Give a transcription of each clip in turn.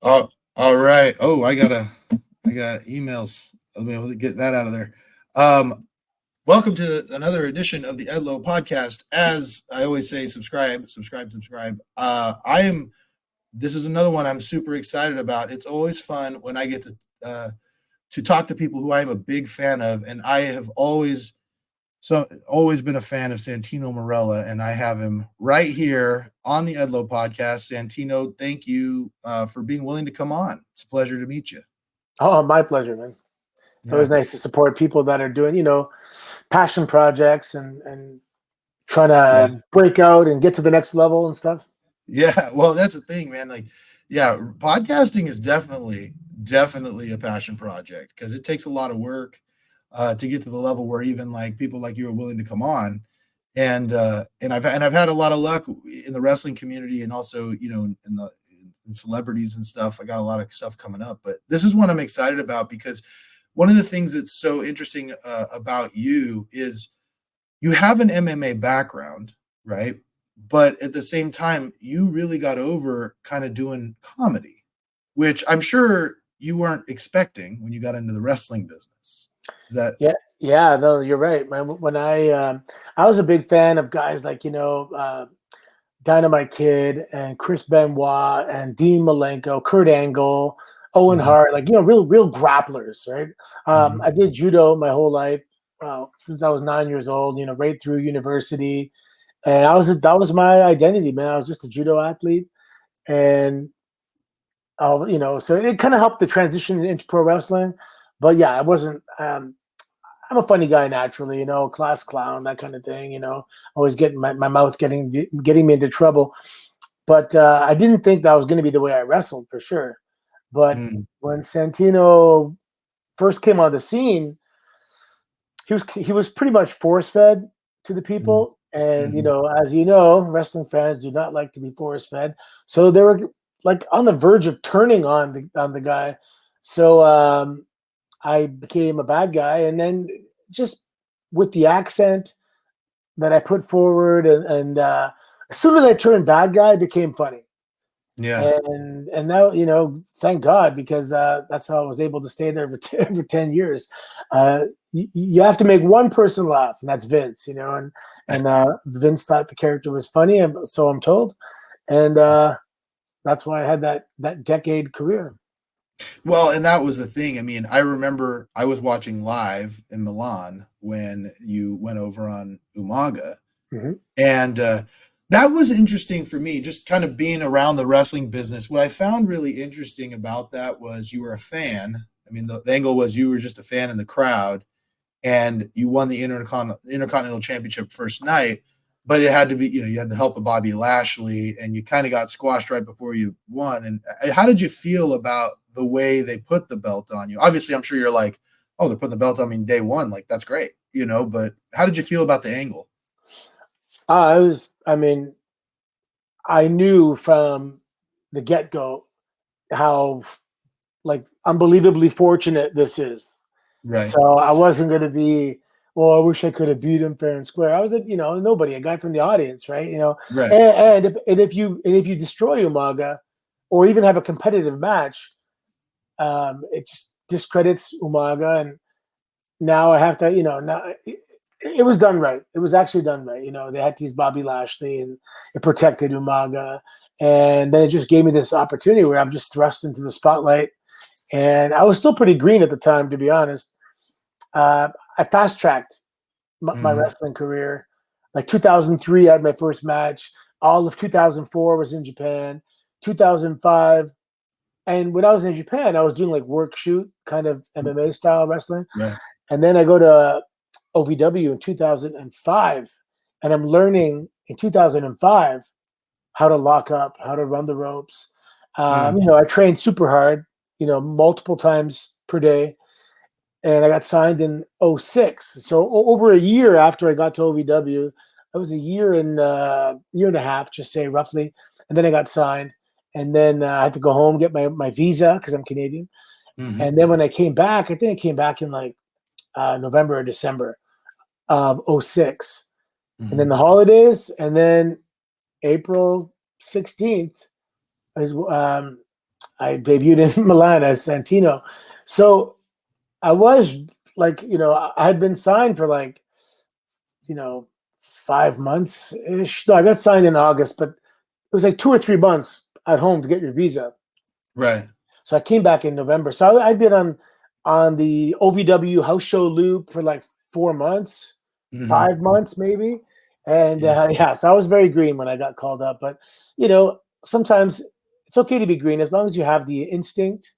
All right. Oh, I got emails. I'll be able to get that out of there. Um, Welcome to another edition of the Edlow podcast. As I always say, subscribe, subscribe, subscribe. This is another one I'm super excited about. It's always fun when I get to talk to people who I am a big fan of, and I have always been a fan of Santino Marella, and I have him right here on the Edlow podcast. Santino, thank you for being willing to come on. It's a pleasure to meet you. Oh, my pleasure, man. It's Yeah. always nice to support people that are doing, passion projects and trying Yeah. to break out and get to the next level and stuff. Yeah, well, that's the thing, man. Like, yeah, podcasting is definitely a passion project because it takes a lot of work to get to the level where even like people like you are willing to come on. And I've had a lot of luck in the wrestling community and also in celebrities and stuff. I got a lot of stuff coming up, but this is one I'm excited about because one of the things that's so interesting about you is you have an MMA background, right? But at the same time, you really got over kind of doing comedy, which I'm sure you weren't expecting when you got into the wrestling business. Is that Yeah, no, you're right, man. When I was a big fan of guys like Dynamite Kid and Chris Benoit and Dean Malenko, Kurt Angle, Owen Mhm, Hart, like real grapplers, right? mhm. I did judo my whole life since I was 9 years old. Right through university, and that was my identity, man. I was just a judo athlete, and so it kind of helped the transition into pro wrestling. But yeah, I wasn't. I'm a funny guy naturally, class clown, that kind of thing. Always getting my mouth getting me into trouble. But I didn't think that was going to be the way I wrestled for sure. But Mm, when Santino first came on the scene, he was pretty much force fed to the mm, people, and mhm. as you know, wrestling fans do not like to be force fed, so they were like on the verge of turning on the guy. So I became a bad guy, and then just with the accent that I put forward, and as soon as I turned bad guy, it became funny. Yeah. And now, thank God, because that's how I was able to stay there for 10 years. You have to make one person laugh, and that's Vince, and Vince thought the character was funny, and so I'm told, and that's why I had that decade career. Well, and that was the thing. I mean, I remember I was watching live in Milan when you went over on Umaga, Hmm. and that was interesting for me, just kind of being around the wrestling business. What I found really interesting about that was you were a fan. I mean, the angle was you were just a fan in the crowd, and you won the Intercontinental Championship first night, but it had to be, you had the help of Bobby Lashley, and you kind of got squashed right before you won. And how did you feel about the way they put the belt on you? Obviously, I'm sure you're like, oh, they're putting the belt on me day one. Like, that's great, but how did you feel about the angle? I mean, I knew from the get go how like unbelievably fortunate this is. Right. So I wasn't going to be, well, I wish I could have beat him fair and square. I was nobody, a guy from the audience, right? Right. And if you destroy Umaga or even have a competitive match, it just discredits Umaga. And now I have to, now it was done right. It was actually done right. They had to use Bobby Lashley, and it protected Umaga. And then it just gave me this opportunity where I'm just thrust into the spotlight. And I was still pretty green at the time, to be honest. I fast tracked my Mm-hmm. wrestling career. Like 2003, I had my first match. All of 2004 was in Japan. 2005, and when I was in Japan, I was doing like work shoot kind of MMA style wrestling. Right. And then I go to OVW in 2005, and I'm learning in 2005 how to lock up, how to run the ropes. Mm. I trained super hard, multiple times per day, and I got signed in '06. So over a year after I got to OVW, I was a year and a half, just say roughly, and then I got signed, and then I had to go home get my visa because I'm Canadian, Mm-hmm. and then when I came back, I think I came back in like November or December of '06, and Mm-hmm. then the holidays, and then April 16th is I debuted in Milan as Santino. So I was like, I had been signed for like, 5 months ish. No, I got signed in August, but it was like 2 or 3 months at home to get your visa. Right. So I came back in November. So I'd been on the OVW house show loop for like 4 months, Hmm. 5 months maybe. And Yeah. yeah, so I was very green when I got called up. But sometimes it's okay to be green as long as you have the instinct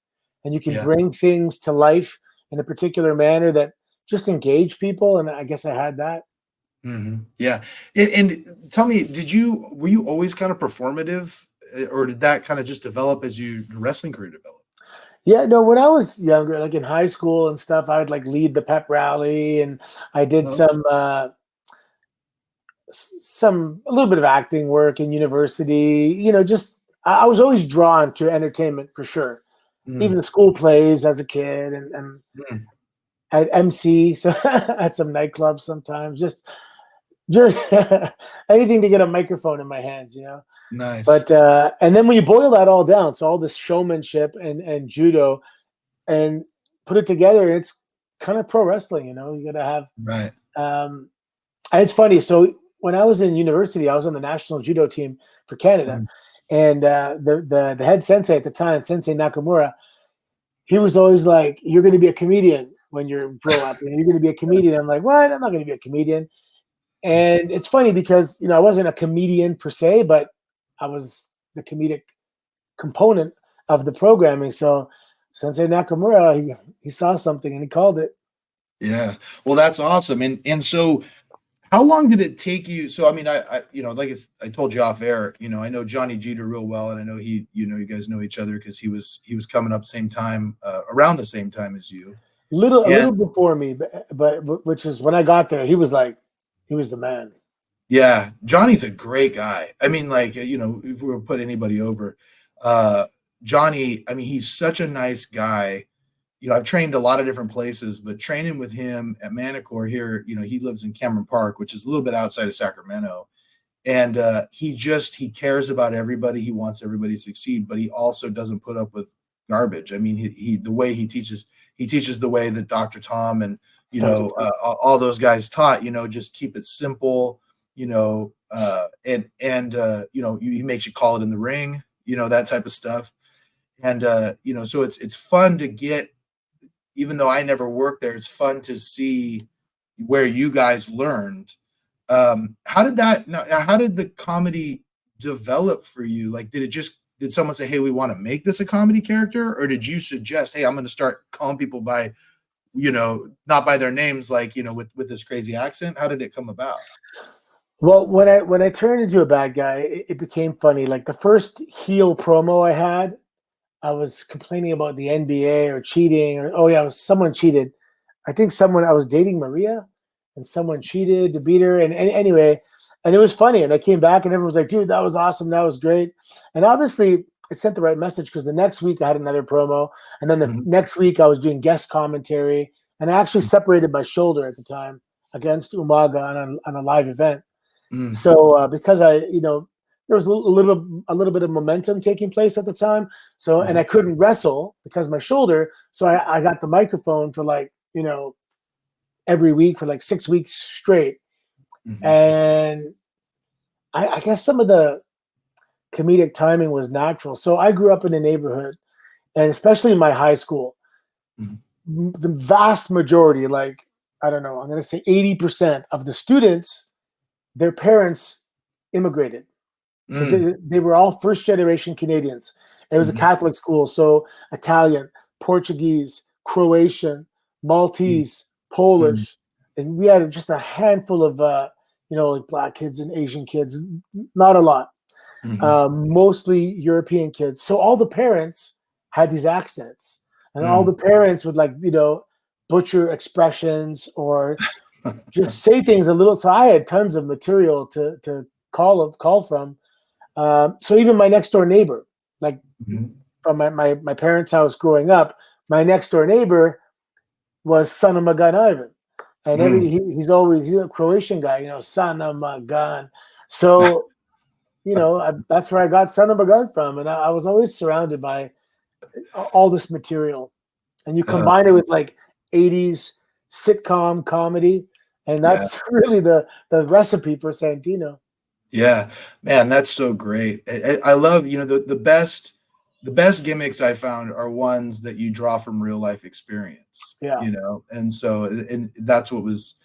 and you can Yeah. bring things to life in a particular manner that just engage people. And I guess I had that. Yeah. And tell me, were you always kind of performative, or did that kind of just develop as your wrestling career developed? Yeah, no, when I was younger, like in high school and stuff, I would like lead the pep rally and I did Oh, some a little bit of acting work in university. Just I was always drawn to entertainment for sure. Even mm, the school plays as a kid, and mm, at MC, so at some nightclubs sometimes. Just anything to get a microphone in my hands. nice. But and then when you boil that all down, so all this showmanship and judo, and put it together, it's kind of pro wrestling. You got to have. Right. Um, and it's funny. So when I was in university, I was on the national judo team for Canada, Mm, and the head sensei at the time, Sensei Nakamura, he was always like, "You're going to be a comedian when you grow up, and you're going to be a comedian." I'm like, "What? I'm not going to be a comedian." And it's funny because I wasn't a comedian per se, but I was the comedic component of the programming. So Sensei Nakamura, he saw something and he called it. yeah. Well, that's awesome. And so how long did it take you? So, I mean, like I told you off air, I know Johnny Jeter real well, and I know you guys know each other because he was coming up same time, around the same time as you. A And little before me, but which is when I got there, he was the man. yeah, Johnny's a great guy. I mean, like, if we were to put anybody over, uh, Johnny, I mean, he's such a nice guy. I've trained a lot of different places, but training with him at Manticore here, he lives in Cameron Park, which is a little bit outside of Sacramento. And he cares about everybody. He wants everybody to succeed, but he also doesn't put up with garbage. I mean, the way he teaches the way that Dr. Tom and all those guys taught. Just keep it simple. He makes you call it in the ring. That type of stuff. And so it's fun to get. Even though I never worked there, it's fun to see where you guys learned. How did how did the comedy develop for you? Like, did someone say, "Hey, we want to make this a comedy character," or did you suggest, "Hey, I'm going to start calling people by, not by their names, like, with this crazy accent"? How did it come about? Well, when I turned into a bad guy, it became funny. Like the first heel promo I had, I was complaining about the NBA or cheating, or oh yeah, someone cheated. I think I was dating Maria, and someone cheated to beat her. And anyway, and it was funny. And I came back, and everyone was like, "Dude, that was awesome. That was great." And obviously, it sent the right message because the next week I had another promo, and then the Mhm. next week I was doing guest commentary, and I actually separated my shoulder at the time against Umaga on a live event. Mm, So because there was a little bit of momentum taking place at the time. So and mhm, I couldn't wrestle because of my shoulder. So I got the microphone for like every week for like 6 weeks straight. mhm, And I guess some of the comedic timing was natural. So I grew up in a neighborhood, and especially in my high school, mhm, the vast majority, like I don't know, I'm going to say 80% of the students, their parents immigrated. So mm, they were all first generation Canadians. It was a mhm, Catholic school, so Italian, Portuguese, Croatian, mm, Maltese, mm, Polish, and we had just a handful of like black kids and Asian kids. Not a lot, mhm, mostly European kids. So all the parents had these accents, and all mm. the parents would butcher expressions or just say things a little. So I had tons of material to call from. So even my next door neighbor, like Mhm, from my parents' house growing up, my next door neighbor was son of Magan Ivan, and mm. he's a Croatian guy, son of Magan. So that's where I got son of Magan from, and I was always surrounded by all this material, and you Uh, combine it with like 80s sitcom comedy, and yeah. that's really the recipe for Santino. Yeah, man, that's so great. I love, the best gimmicks I found are ones that you draw from real life experience, Yeah. and so and that's what was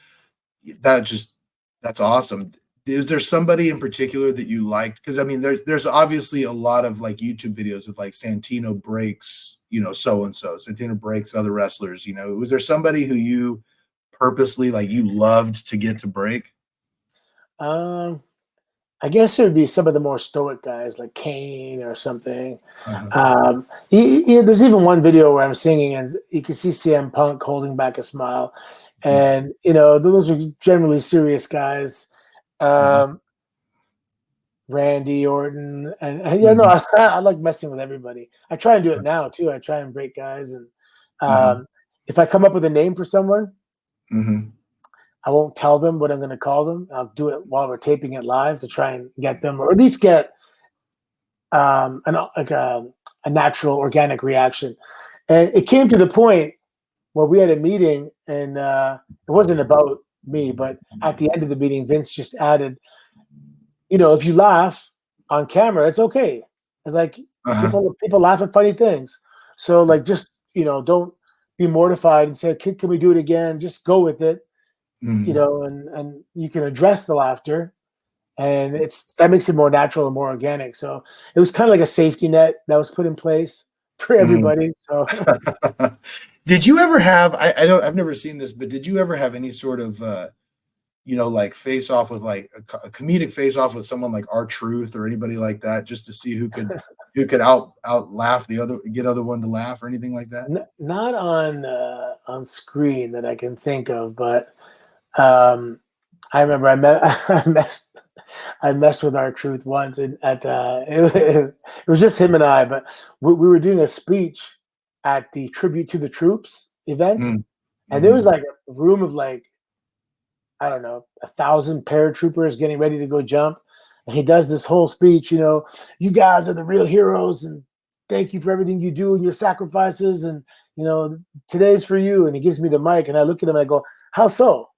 that just that's awesome. Is there somebody in particular that you liked? Because I mean, there's obviously a lot of like YouTube videos of like Santino breaks, so and so. Santino breaks other wrestlers. Was there somebody who you purposely like you loved to get to break? Um, I guess it would be some of the more stoic guys like Kane or something. Uh-huh. There's even one video where I'm singing and you can see CM Punk holding back a smile. Mhm. And, those are generally serious guys. Mhm. Um, Randy Orton. And yeah, no, Mhm. I like messing with everybody. I try and do it now too. I try and break guys. And Mhm. if I come up with a name for someone, Mhm. I won't tell them what I'm going to call them. I'll do it while we're taping it live to try and get them, or at least get like a natural organic reaction. And it came to the point where we had a meeting, and it wasn't about me, but at the end of the meeting, Vince just added, if you laugh on camera, it's okay. It's like Uh-huh. people laugh at funny things, so like just don't be mortified and say, can we do it again? Just go with it, Mhm. and you can address the laughter, and that makes it more natural and more organic. So it was kind of like a safety net that was put in place for Mhm. everybody. So Did you ever have I've never seen this, but did you ever have any sort of, like face off with like a comedic face off with someone like R Truth or anybody like that just to see who could out laugh the other get other one to laugh or anything like that? not on screen that I can think of, but um, I remember I messed with our truth once, and it was just him and I, but we were doing a speech at the tribute to the troops event, Mm. and there was Mhm. like a room of like, I don't know, 1,000 paratroopers getting ready to go jump. And he does this whole speech, you guys are the real heroes, and thank you for everything you do and your sacrifices. And, today's for you. And he gives me the mic, and I look at him and I go, how so?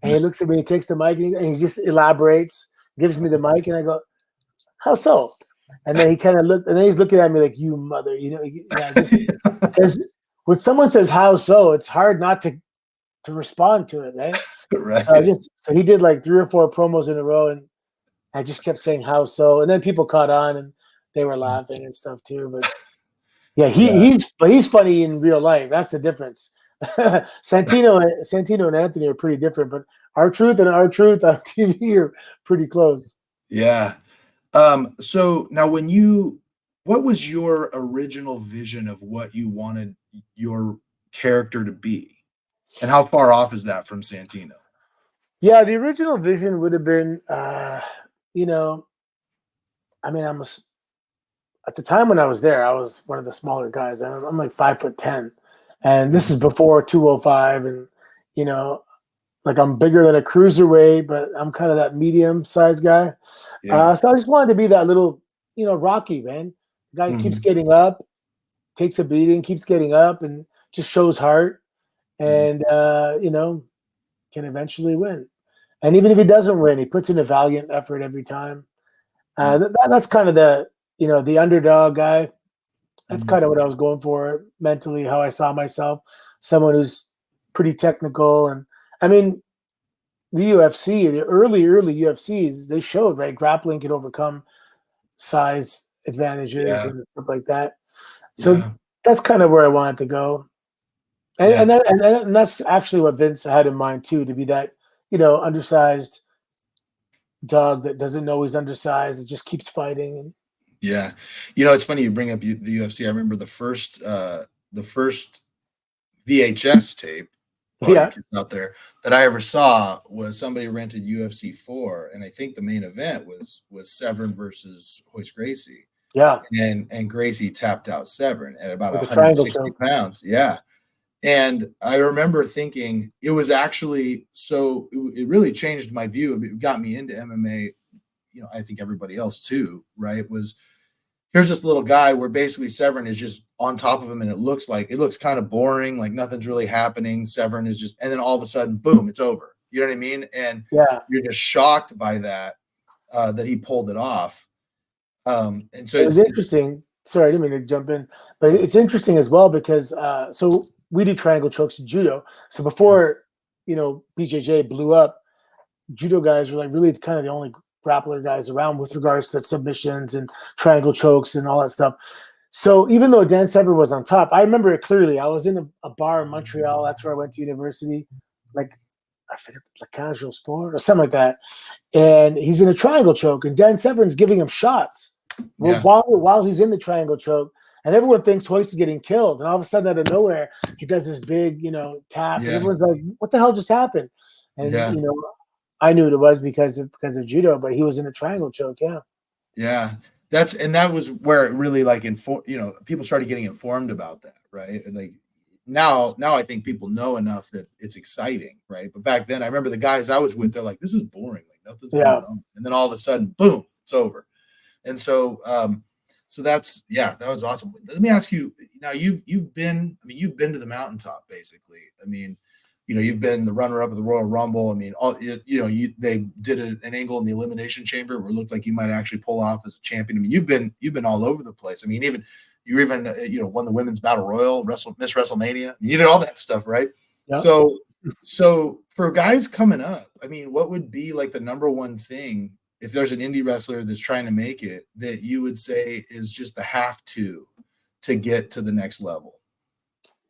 And he looks at me, he takes the mic, and he just elaborates, gives me the mic, and I go, how so? And then he kind of looked, and then he's looking at me like, you mother, just because when someone says how so, it's hard not to respond to it, right? Right. So he did like 3 or 4 promos in a row, and I just kept saying how so, and then people caught on and they were laughing and stuff too. But yeah, Yeah. he's funny in real life. That's the difference. Santino and Anthony are pretty different, but our truth and our truth on TV are pretty close. Yeah. So now what was your original vision of what you wanted your character to be? And how far off is that from Santino? Yeah, the original vision would have been, you know, I mean, at the time when I was there, I was one of the smaller guys. I'm like 5'10", and this Mhm. is before 205, and you know, like I'm bigger than a cruiserweight, but I'm kind of that medium sized guy. Yeah. So I just wanted to be that little, Rocky man, the guy who keeps Mhm. getting up, takes a beating, keeps getting up, and just shows heart, Mhm. and can eventually win. And even if he doesn't win, he puts in a valiant effort every time. Mhm. That's kind of the underdog guy. That's Mhm. kind of what I was going for mentally, how I saw myself, someone who's pretty technical. And I mean, the UFC, the early UFCs, they showed, right, grappling can overcome size advantages Yeah. and stuff like that. So Yeah. that's kind of where I wanted to go, and Yeah. and that's actually what Vince had in mind too, to be that undersized dog that doesn't know he's undersized, it just keeps fighting. And Yeah. It's funny you bring up the UFC. I remember the first VHS tape for all you yeah, kids out there that I ever saw was somebody rented UFC 4, and I think the main event was Severn versus Hoist Gracie, yeah, and Gracie tapped out Severn at about with the triangle 160 choke. pounds. Yeah. And I remember thinking it was actually it really changed my view. It got me into MMA, I think everybody else too, right? Was here's this little guy where basically Severin is just on top of him, and it looks kind of boring, like nothing's really happening. Severin is just, and then all of a sudden, boom, it's over. You know what I mean? And Yeah. you're just shocked by that, that he pulled it off. And so It was interesting. Sorry, I didn't mean to jump in, but it's interesting as well because so we do triangle chokes in judo. So before, BJJ blew up, judo guys were like really kind of the only grappler guys around with regards to submissions and triangle chokes and all that stuff. So even though Dan Severn was on top, I remember it clearly. I was in a bar in Montreal. That's where I went to university. Like, I forget, La Casual Sport or something like that. And he's in a triangle choke, and Dan Severn's giving him shots while he's in the triangle choke. And everyone thinks Hoist is getting killed. And all of a sudden, out of nowhere, he does this big, tap. And everyone's like, what the hell just happened? And, I knew it was because of judo, but he was in a triangle choke. Yeah. Yeah. That was where it really like people started getting informed about that. Right. And like now I think people know enough that it's exciting. Right. But back then I remember the guys I was with, they're like, this is boring. Like nothing's going on. And then all of a sudden, boom, it's over. And so, that was awesome. Let me ask you now, you've been to the mountaintop basically. I mean, you've been the runner-up of the Royal Rumble. I mean, they did an angle in the Elimination Chamber where it looked like you might actually pull off as a champion. I mean, you've been all over the place. I mean, you won the Women's Battle Royal, Miss WrestleMania. I mean, you did all that stuff, right? Yep. So for guys coming up, I mean, what would be like the number one thing if there's an indie wrestler that's trying to make it that you would say is just the have to get to the next level?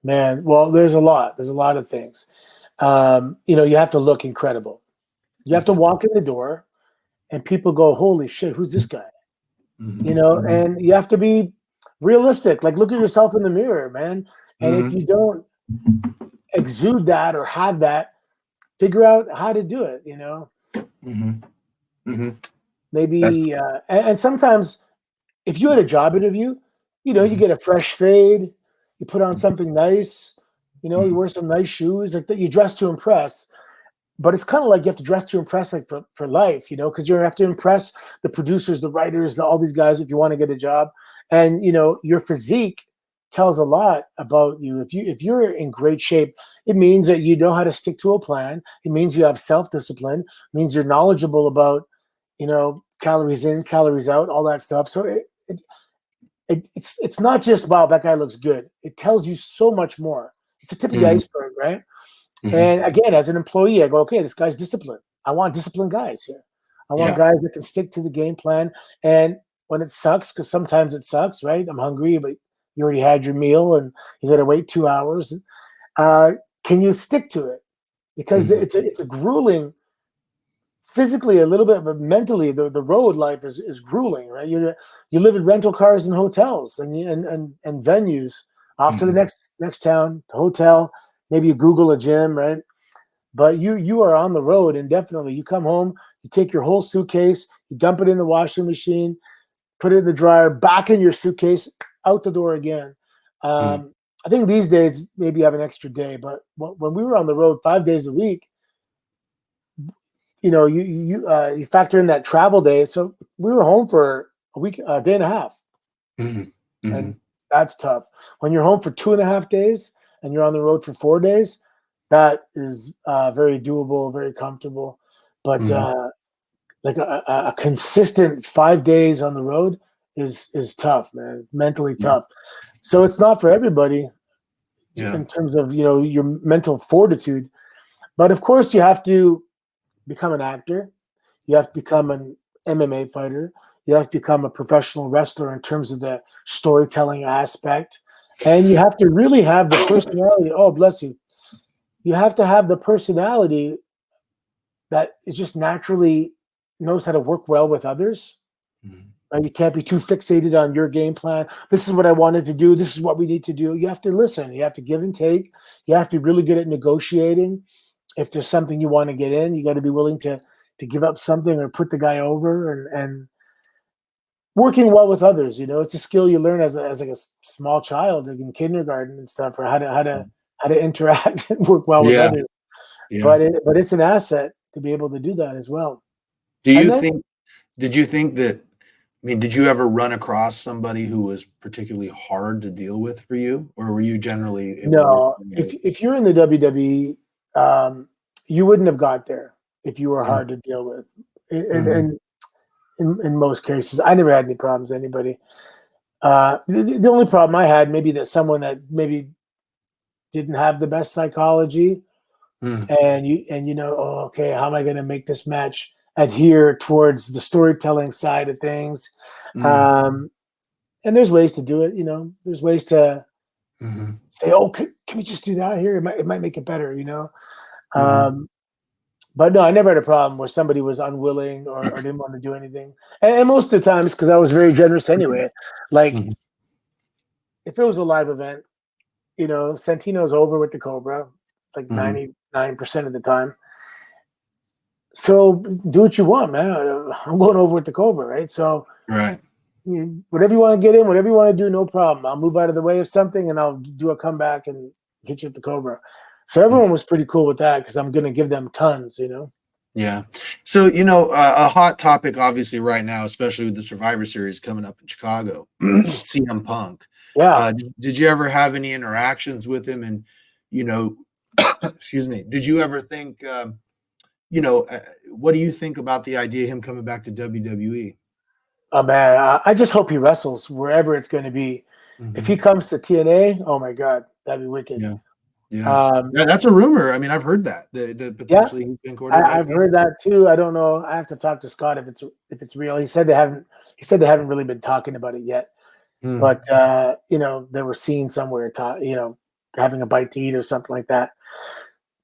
Man, well, there's a lot of things. You have to look incredible. You have to walk in the door and people go, holy shit, who's this guy? Mm-hmm. And you have to be realistic. Like, look at yourself in the mirror, man. And if you don't exude that or have that, figure out how to do it, Maybe, and sometimes if you had a job interview, you get a fresh fade, you put on something nice, you wear some nice shoes, like that. You dress to impress, but it's kind of like you have to dress to impress, like for life, because you have to impress the producers, the writers, all these guys if you want to get a job. And your physique tells a lot about you. If you're in great shape, it means that you know how to stick to a plan. It means you have self-discipline. It means you're knowledgeable about calories in, calories out, all that stuff. So it's not just, wow, that guy looks good. It tells you so much more. It's a tip of the iceberg, right? And again, as an employee, I go, okay, this guy's disciplined. I want disciplined guys here. I want guys that can stick to the game plan. And when it sucks, because sometimes it sucks, right? I'm hungry, but you already had your meal and you got to wait 2 hours. Can you stick to it? Because it's a grueling, physically a little bit, but mentally the road life is grueling, right? You live in rental cars and hotels and venues, off to the next town, the hotel, maybe you Google a gym, right? But you are on the road indefinitely. You come home, you take your whole suitcase, you dump it in the washing machine, put it in the dryer, back in your suitcase, out the door again. I think these days maybe you have an extra day, but when we were on the road 5 days a week, you factor in that travel day. So we were home for a day and a half. And that's tough. When you're home for 2.5 days and you're on the road for 4 days, that is very doable, very comfortable. But like a consistent 5 days on the road is tough, man. Mentally tough. So it's not for everybody in terms of your mental fortitude. But of course, you have to become an actor. You have to become an MMA fighter. You have to become a professional wrestler in terms of the storytelling aspect. And you have to really have the personality. Oh, bless you. You have to have the personality that is just naturally knows how to work well with others. Right? You can't be too fixated on your game plan. This is what I wanted to do. This is what we need to do. You have to listen. You have to give and take. You have to be really good at negotiating. If there's something you want to get in, you got to be willing to give up something or put the guy over and working well with others. It's a skill you learn as like a small child, like in kindergarten and stuff, or how to interact and work well with others. But it's an asset to be able to do that as well. Did you think that I mean, did you ever run across somebody who was particularly hard to deal with for you, or were you generally able to work No, them if you're in the WWE, you wouldn't have got there if you were Mm, hard to deal with. And, mhm, and in most cases, I never had any problems with anybody. The only problem I had, maybe that someone that maybe didn't have the best psychology, mm, and oh, okay, how am I going to make this match adhere towards the storytelling side of things? mm, Um, and there's ways to do it. There's ways to mhm, say, oh, can we just do that here? It might make it better. mhm, Um, but no, I never had a problem where somebody was unwilling or didn't want to do anything. And most of the times, because I was very generous anyway. Like mhm, if it was a live event, Santino's over with the Cobra, like mhm. 99% of the time. So do what you want, man. I'm going over with the Cobra, right? So Right. whatever you want to get in, whatever you want to do, no problem. I'll move out of the way of something and I'll do a comeback and hit you with the Cobra. So Mm, everyone was pretty cool with that because I'm going to give them tons. yeah. So, a hot topic obviously right now, especially with the Survivor Series coming up in Chicago, CM Punk. Yeah. Did you ever have any interactions with him? And, you know, excuse me, did you ever think, what do you think about the idea of him coming back to WWE? Oh man, I just hope he wrestles wherever it's going to be. If Mhm. he comes to TNA, oh my god, that'd be wicked. Yeah. Yeah. Um, Yeah, that's a rumor. I mean, I've heard that the yeah, potentially he's been courted back I've up. heard that too. I don't know. I have to talk to Scott if it's real. He said they haven't. He said they haven't really been talking about it yet. Mm, But they were seen somewhere, having a bite to eat or something like that.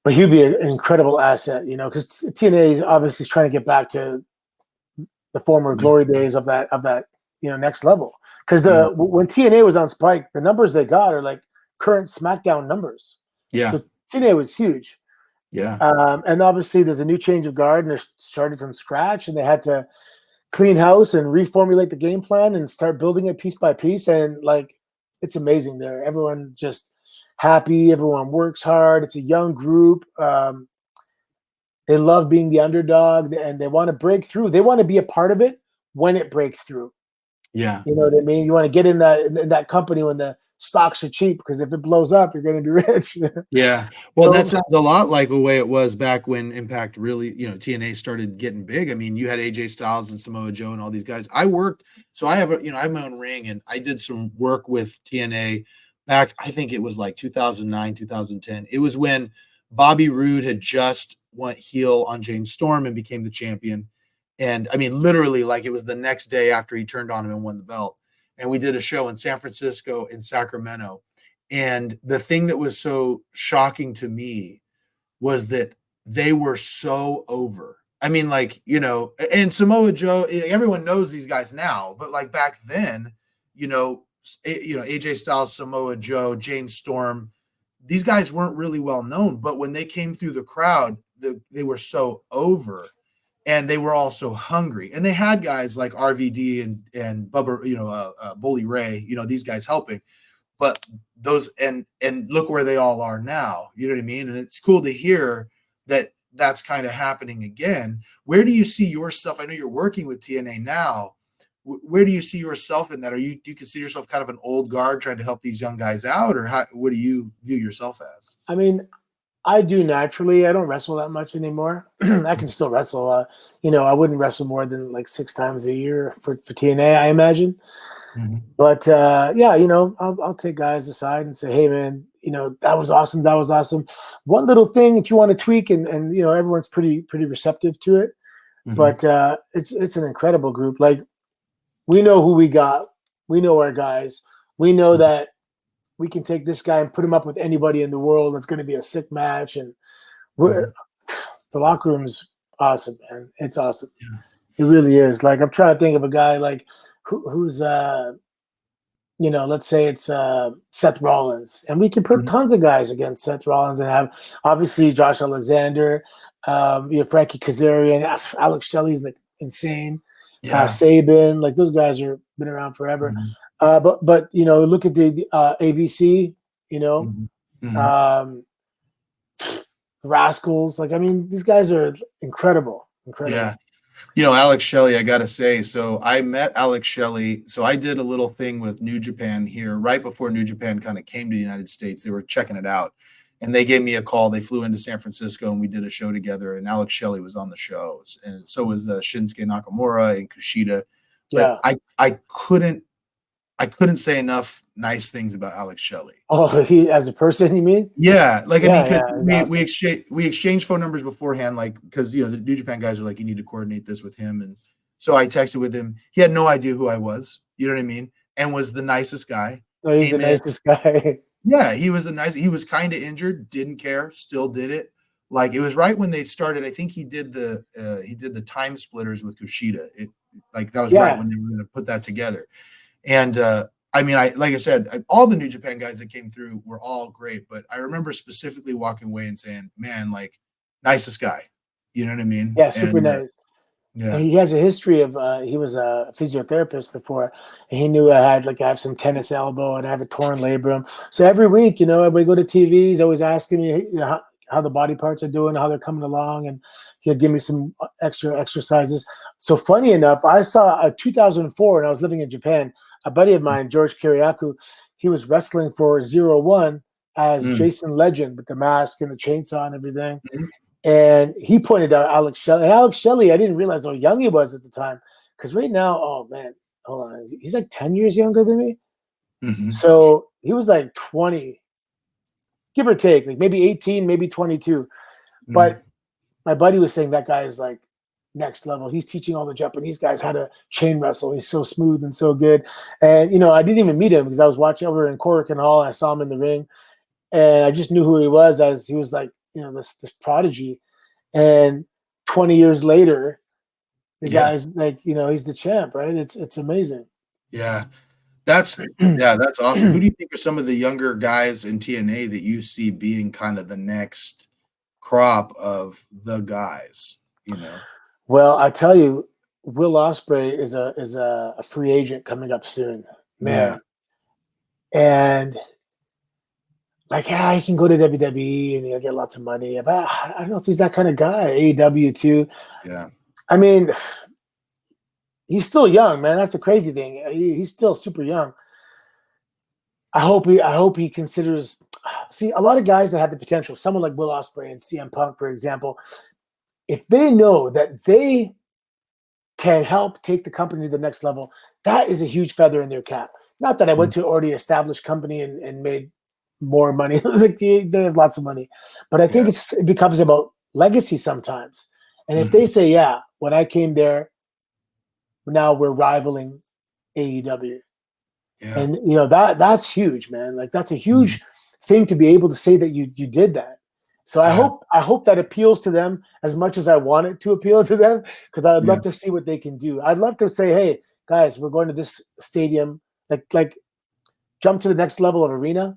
But he'd be an incredible asset, because TNA obviously is trying to get back to the former yeah. glory days of that next level. Because Yeah. the when TNA was on Spike, the numbers they got are like current SmackDown numbers. Yeah. So TNA was huge. Yeah. And obviously there's a new change of guard and they're starting from scratch and they had to clean house and reformulate the game plan and start building it piece by piece. And like, it's amazing there. Everyone just happy. Everyone works hard. It's a young group. They love being the underdog and they want to break through. They want to be a part of it when it breaks through. Yeah. You know what I mean? You want to get in that company when the stocks are cheap because if it blows up, you're going to be rich. Yeah. Well, that So sounds a lot like the way it was back when Impact really, TNA started getting big. I mean, you had AJ Styles and Samoa Joe and all these guys. So I have my own ring and I did some work with TNA back, I think it was like 2009, 2010. It was when Bobby Roode had just went heel on James Storm and became the champion. And I mean, literally, like it was the next day after he turned on him and won the belt. And we did a show in San Francisco and Sacramento. And the thing that was so shocking to me was that they were so over. I mean, like, and Samoa Joe, everyone knows these guys now, but like back then, AJ Styles, Samoa Joe, James Storm, these guys weren't really well known, but when they came through the crowd, they were so over and they were also hungry. And they had guys like RVD and Bubba, Bully Ray, these guys helping. But those and look where they all are now. You know what I mean? And it's cool to hear that that's kind of happening again. Where do you see yourself? I know you're working with TNA now. Where do you see yourself in that? Do you consider yourself kind of an old guard trying to help these young guys out, or what do you view yourself as? I mean, I do naturally. I don't wrestle that much anymore. I can still wrestle. I wouldn't wrestle more than like 6 times a year for TNA, I imagine. Mhm. But yeah, I'll take guys aside and say, hey, man, that was awesome. That was awesome. One little thing, if you want to tweak, and everyone's pretty receptive to it. Mhm. But it's an incredible group. Like we know who we got. We know our guys. We know Mhm. that we can take this guy and put him up with anybody in the world. It's going to be a sick match, and we're Mhm. the locker room's awesome, man. It's awesome. Yeah. It really is. Like I'm trying to think of a guy like who's let's say it's Seth Rollins, and we can put Mhm. tons of guys against Seth Rollins and have obviously Josh Alexander, Frankie Kazarian, Alex Shelley's like insane, Yeah. Saban, like those guys are been around forever. Mhm. But look at the ABC, you know, Mhm. Mhm. um, Rascals. Like I mean, these guys are incredible, Yeah. incredible. Alex Shelley, I gotta say, so I met Alex Shelley. So I did a little thing with New Japan here right before New Japan kind of came to the United States. They were checking it out, and they gave me a call. They flew into San Francisco, and we did a show together. And Alex Shelley was on the show, and so was Shinsuke Nakamura and Kushida. But Yeah. I couldn't say enough nice things about Alex Shelley. Oh, he as a person, you mean? Yeah, like I Yeah, mean, because yeah, he's we awesome. we exchanged phone numbers beforehand, like because the New Japan guys are like, you need to coordinate this with him, and so I texted with him. He had no idea who I was, you know what I mean, and was the nicest guy. No, he's the Came in, nicest guy. yeah, he was the nice. He was kind of injured, didn't care, still did it. Like it was right when they started. I think he did the time splitters with Kushida. Like that was right Yeah. when they were going to put that together. And I mean, like I said, all the New Japan guys that came through were all great, but I remember specifically walking away and saying, "Man, like nicest guy," you know what I mean? Yeah, super And nice. yeah, He has a history of he was a physiotherapist before, and he knew I have some tennis elbow and I have a torn labrum. So every week, we go to TV. He's always asking me how the body parts are doing, how they're coming along, and he'll give me some extra exercises. So funny enough, I saw 2004 when I was living in Japan. A buddy of mine, George Kiriakou, he was wrestling for 01 as mm, Jason Legend with the mask and the chainsaw and everything. mhm, And he pointed out Alex Shelley. And Alex Shelley, I didn't realize how young he was at the time. Because right now, oh man, hold on. He's like 10 years younger than me. mhm, So he was like 20, give or take, like maybe 18, maybe 22. mm, But my buddy was saying that guy is like next level. He's teaching all the Japanese guys how to chain wrestle. He's so smooth and so good. And, I didn't even meet him because I was watching over in Corrigan Hall and I saw him in the ring. And I just knew who he was as he was like, this prodigy. And 20 years later, the yeah, guy's like, he's the champ, right? It's amazing. yeah. That's awesome. Who do you think are some of the younger guys in TNA that you see being kind of the next crop of the guys? Well, I tell you, Will Ospreay is a free agent coming up soon, Yeah, man. And like, yeah, he can go to WWE and he'll get lots of money, but I don't know if he's that kind of guy. AEW too. yeah, I mean, he's still young, man. That's the crazy thing. He's still super young. I hope he considers. See, a lot of guys that have the potential, someone like Will Ospreay and CM Punk, for example, if they know that they can help take the company to the next level, that is a huge feather in their cap. Not that I mm, went to an already established company and made more money. Like they have lots of money, but I think yeah, it becomes about legacy sometimes. And if they mhm, say, "Yeah, when I came there, now we're rivaling AEW," yeah, and that's huge, man. Like that's a mhm, huge thing to be able to say that you did that. So I yeah, hope that appeals to them as much as I want it to appeal to them, because I'd yeah, love to see what they can do. I'd love to say, hey guys, we're going to this stadium, like jump to the next level of arena.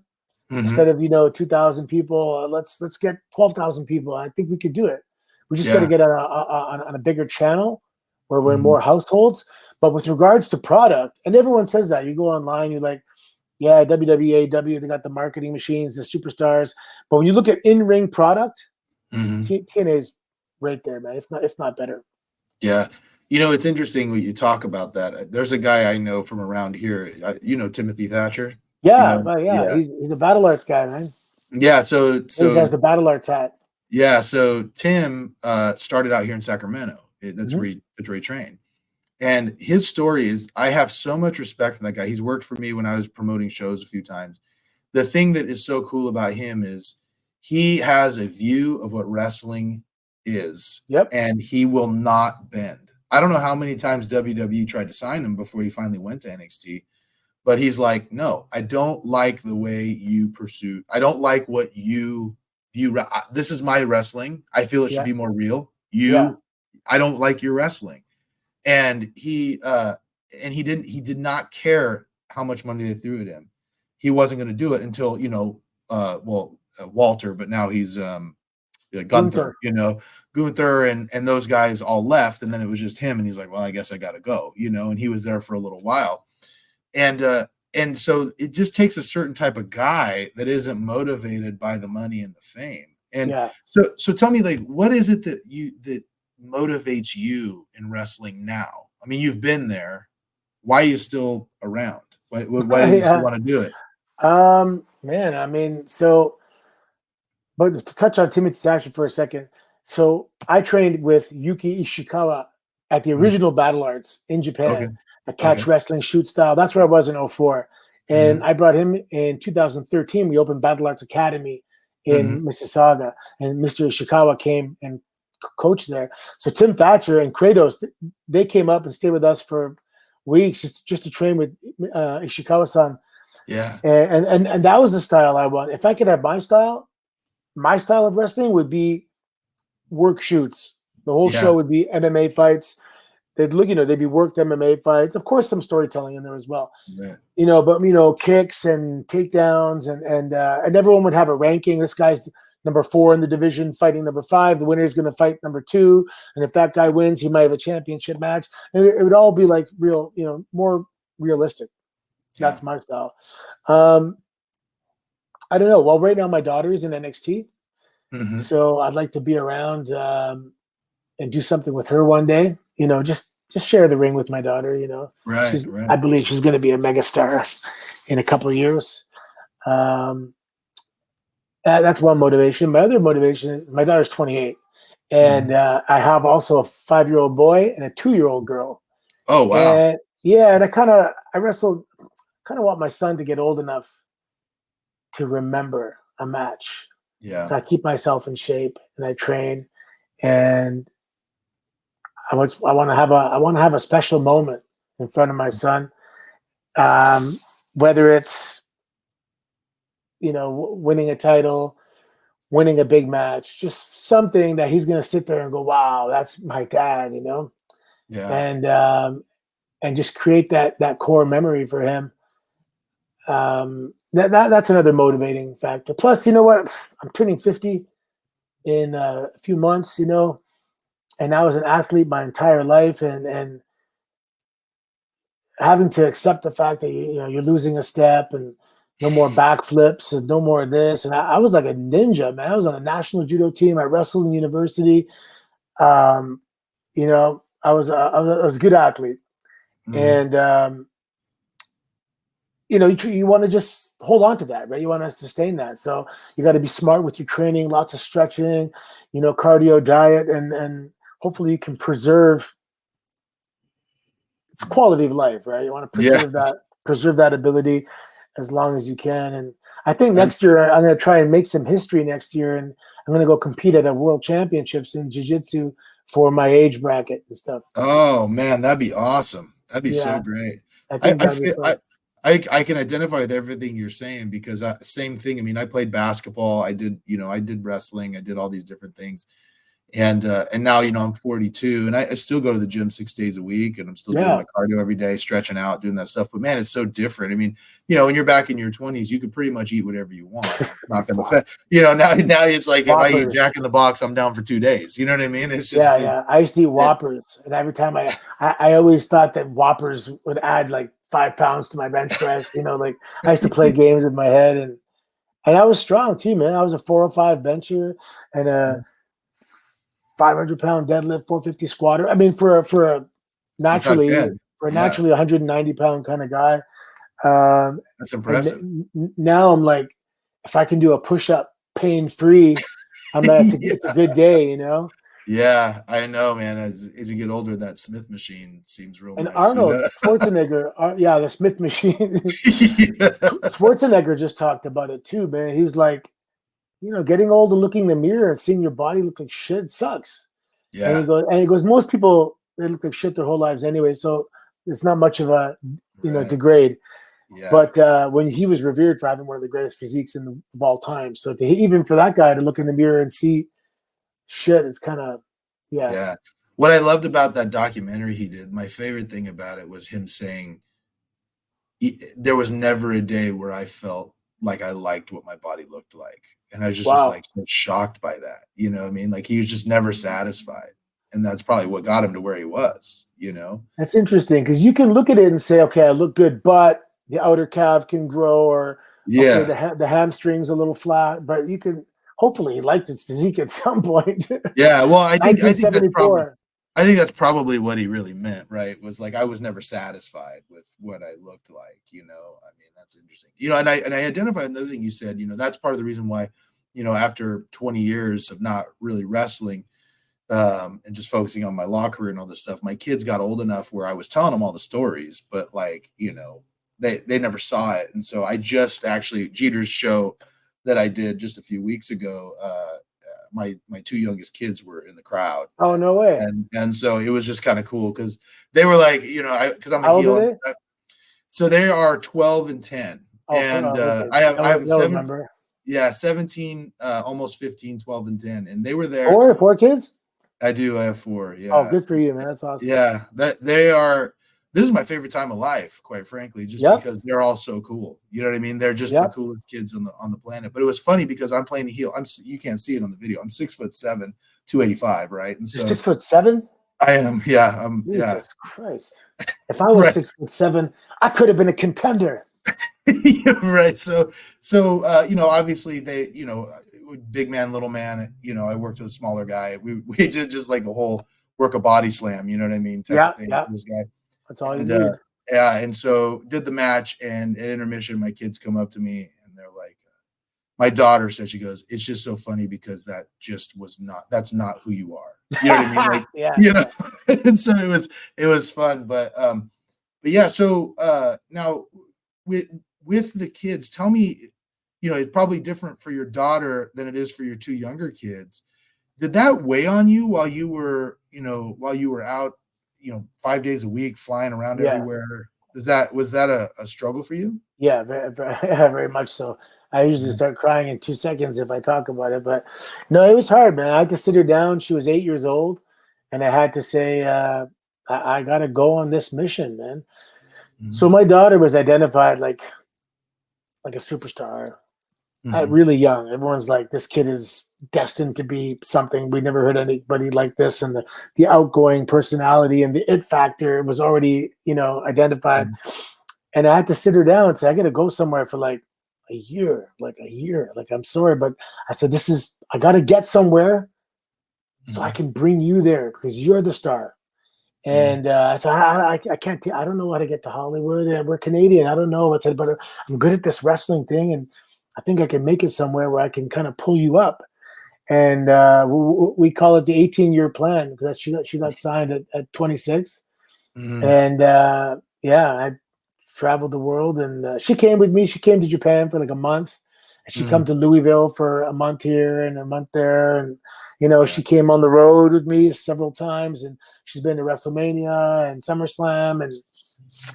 Instead mhm, of 2,000 people, let's get 12,000 people. I think we could do it. We just got to yeah, get on a bigger channel where we're in mhm, more households. But with regards to product, and everyone says that, you go online, you're like, yeah, WWE, they got the marketing machines, the superstars. But when you look at in-ring product, mhm. TNA is right there, man. If not better. Yeah. It's interesting when you talk about that. There's a guy I know from around here. Timothy Thatcher. You Yeah, know, but yeah, yeah, he's a battle arts guy, man. yeah. So, He always has so the battle arts hat. yeah. So Tim started out here in Sacramento. Mm-hmm. That's where he trained. And his story is, I have so much respect for that guy. He's worked for me when I was promoting shows a few times. The thing that is so cool about him is he has a view of what wrestling is, Yep. and he will not bend. I don't know how many times WWE tried to sign him before he finally went to NXT, but he's like, no, I don't like the way you pursue. I don't like what you view. This is my wrestling. I feel it should Yeah. be more real. Yeah. I don't like your wrestling. And he did not care how much money they threw at him. He wasn't going to do it until Walter, but now he's Gunther, Gunther. Gunther and those guys all left, and then it was just him, and he's like, well, I guess I got to go, and he was there for a little while, and so it just takes a certain type of guy that isn't motivated by the money and the fame. And Yeah. so tell me, like, what is it that motivates you in wrestling now? I mean, you've been there. Why are you still around? Why do you still Yeah. want to do it? Man, I mean, so, but to touch on Timothy Thatcher for a second, so I trained with Yuki Ishikawa at the Mm, original Battle Arts in okay. Japan, the Okay. catch wrestling shoot style. That's where I was in '04. And Hmm. I brought him in 2013. We opened Battle Arts Academy Hmm. in Mississauga, and Mr. Ishikawa came and coached there. So Tim Thatcher and Kratos, they came up and stayed with us for weeks just to train with Ishikawa-san. Yeah. And that was the style I want. If I could have my style of wrestling would be work shoots. The whole Yeah. show would be MMA fights. They'd look, they'd be worked MMA fights. Of course, some storytelling in there as well. Right. But kicks and takedowns and everyone would have a ranking. This guy's number 4 in the division fighting number 5. The winner is going to fight number 2, and if that guy wins, he might have a championship match. And it would all be like real, more realistic. Yeah. That's my style. I don't know. Well, right now my daughter is in NXT, Hmm. so I'd like to be around and do something with her one day. Just share the ring with my daughter. Right. I Right. believe she's going to be a megastar in a couple of years. Um, that's one motivation. My other motivation, my daughter's 28, and Hmm. I have also a 5-year-old boy and a 2-year-old girl. Oh, wow. And yeah, and I wrestled, kind of want my son to get old enough to remember a match. Yeah. So I keep myself in shape and I train, and I want to have a special moment in front of my son, whether it's winning a title, winning a big match, just something that he's going to sit there and go, "Wow, that's my dad," Yeah. and and just create that core memory for him. That's another motivating factor. Plus, you know what? I'm turning 50 in a few months, and I was an athlete my entire life, and having to accept the fact that you're losing a step and no more backflips and no more of this. And I was like a ninja, man. I was on a national judo team. I wrestled in university. Um, I was a good athlete, Hmm. and you want to just hold on to that, right? You want to sustain that. So you got to be smart with your training, lots of stretching, cardio, diet, and hopefully you can preserve it's quality of life, right? You want to Yeah. preserve that ability as long as you can. And I think And next year I'm going to try and make some history next year, and I'm going to go compete at a world championships in jiu-jitsu for my age bracket and stuff. oh man, that'd be awesome. That'd be so Yeah, great. I I think I that'd be feel fun. I can identify with everything you're saying because same thing. I mean, I played basketball. I did wrestling. I did all these different things. And now, I'm 42 and I still go to the gym 6 days a week and I'm still doing Yeah, my cardio every day, stretching out, doing that stuff. But man, it's so different. I mean, when you're back in your 20s, you can pretty much eat whatever you want. It's not going to affect, now it's like if I eat Whoppers. Jack in the Box, I'm down for 2 days. You know what I mean? It's Yeah, just yeah. I used to eat it, Whoppers, and every time I always thought that Whoppers would add like 5 pounds to my bench press. Like I used to play games in my head, and I was strong too, man. I was a 405 bencher and a 500-pound deadlift, 450 squatter. I mean, back naturally then. for a Yeah, naturally 190-pound kind of guy. Um, that's and impressive. now I'm like, if I can do a push up pain free, it's a Yeah. good day, Yeah, I know, man. As you get older, that Smith machine seems real And nice, you Arnold know? Schwarzenegger, yeah, the Smith machine. Yeah. Schwarzenegger just talked about it too, man. He was like, getting old and looking in the mirror and seeing your body look like shit sucks. And he Yeah, goes, most people they look like shit their whole lives anyway, so it's not much of a right. degrade. Yeah. But when he was revered for having one of the greatest physiques of all time, so even for that guy to look in the mirror and see shit, it's kind of yeah. Yeah. What I loved about that documentary he did, my favorite thing about it was him saying, there was never a day where I felt like I liked what my body looked like. And I just was Wow, like so shocked by that. You know what I mean? Like he was just never satisfied. And that's probably what got him to where he was. that's interesting because you can look at it and say, okay, I look good, but the outer calf can grow, or okay, Yeah. the hamstring's a little flat, but you can hopefully he liked his physique at some point. Yeah, well, I think that's 1974. probably what he really meant, right? Was like, I was never satisfied with what I looked like, you know. I mean, that's interesting. You know, and I identified another thing you said, you know, that's part of the reason why, you know, after 20 years of not really wrestling, and just focusing on my law career and all this stuff, my kids got old enough where I was telling them all the stories, but like, you know, they never saw it. And so I just actually Jeter's show that I did just a few weeks ago, my two youngest kids were in the crowd, Oh, no way. and so it was just kind of cool because they were like, you know, because I'm a How old heel are and they? stuff. So they are 12 and 10, Oh, and okay. I have them They'll 7, remember. yeah, 17, almost 15, 12 and 10, and they were there. Four kids? I do. I have 4. Oh, Yeah, good for you, man. That's awesome. yeah. That they are. This is my favorite time of life, quite frankly, just Yep. because they're all so cool. You know what I mean? They're just the Yep. coolest kids on the planet. But it was funny because I'm playing a heel. You can't see it on the video. I'm 6'7", 285, right? And You're so 6'7"? I am. Yeah, yeah. Jesus Christ. If I was Right. 6'7", I could have been a contender. Right. So you know, obviously they, you know, big man, little man. You know, I worked with a smaller guy. We did just like the whole work a body slam. You know what I mean? Type Yeah, of thing yeah. for this guy. That's all you And need. yeah, and so did the match, and at intermission, my kids come up to me and they're like, my daughter said, she goes, "It's just so funny because that's not who you are." You know what I mean? Like, Yeah, you know, and so it was fun, but yeah. So now with the kids, tell me, you know, it's probably different for your daughter than it is for your two younger kids. Did that weigh on you while you were, you know, while you were out, you know, 5 days a week flying around yeah, everywhere? Was that a struggle for you? yeah, very much so. I usually Mhm. start crying in 2 seconds if I talk about it, but no, it was hard, man. I had to sit her down. She was 8 years old, and I had to say, I got to go on this mission, man. So Mhm. my daughter was identified like a superstar Mhm. really young. Everyone's like, this kid is destined to be something. We never heard anybody like this, and the outgoing personality and the it factor was already, identified. Mhm. And I had to sit her down and say, I got to go somewhere for like a year. Like, I'm sorry, but I said, I got to get somewhere so I Mhm. can bring you there because you're the star. Mhm. And I said, I can't, I don't know how to get to Hollywood. And we're Canadian. I don't know. I said, but I'm good at this wrestling thing. And I think I can make it somewhere where I can kind of pull you up. And we call it the 18-year plan because she got signed at 26. Mhm. And yeah, I traveled the world, and she came with me. She came to Japan for like a month, and she come Mhm. to Louisville for a month here and a month there, and Yeah. she came on the road with me several times, and she's been to WrestleMania and SummerSlam, and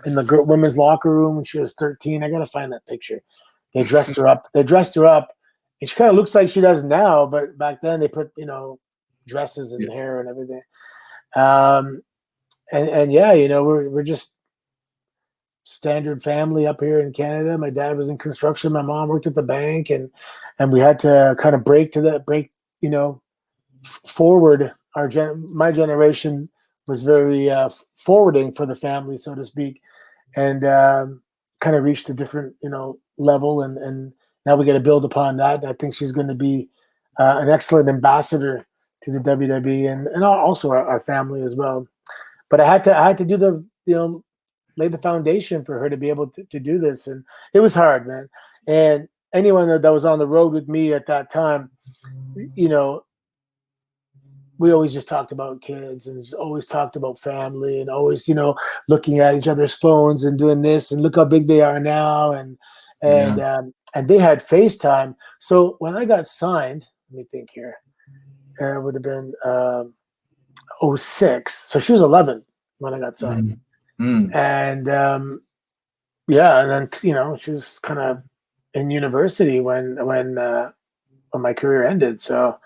in the women's locker room when she was 13. I gotta find that picture. They dressed her up. And she kind of looks like she does now, but back then they put dresses Yeah. and hair and everything. Um, and yeah, we're just standard family up here in Canada. My dad was in construction. My mom worked at the bank, and we had to kind of break, forward. My generation was very forwarding for the family, so to speak, and kind of reached a different, level. And now we got to build upon that. I think she's going to be an excellent ambassador to the WWE and also our family as well. But I had to do lay the foundation for her to be able to do this. And it was hard, man. And anyone that was on the road with me at that time, you know, we always just talked about kids and just always talked about family and always, looking at each other's phones and doing this and look how big they are now. Yeah. And they had FaceTime. So when I got signed, let me think here, it would have been '06. So she was 11 when I got signed. Mhm. Mm. And yeah, and then she was kind of in university when my career ended. So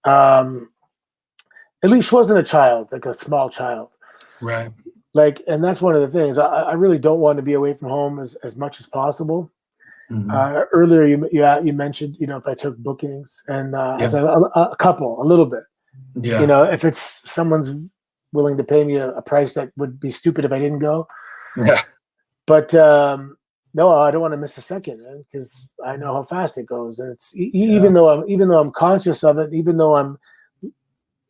um, at least she wasn't a child, like a small child. Right. Like, and that's one of the things. I really don't want to be away from home as much as possible. Mhm. Earlier, you mentioned if I took bookings, and I Yeah. said a couple, a little bit. Yeah. If it's someone's willing to pay me a price that would be stupid if I didn't go. Yeah. But No, I don't want to miss a second, man, because I know how fast it goes, and it's Yeah. even though I'm conscious of it, even though I'm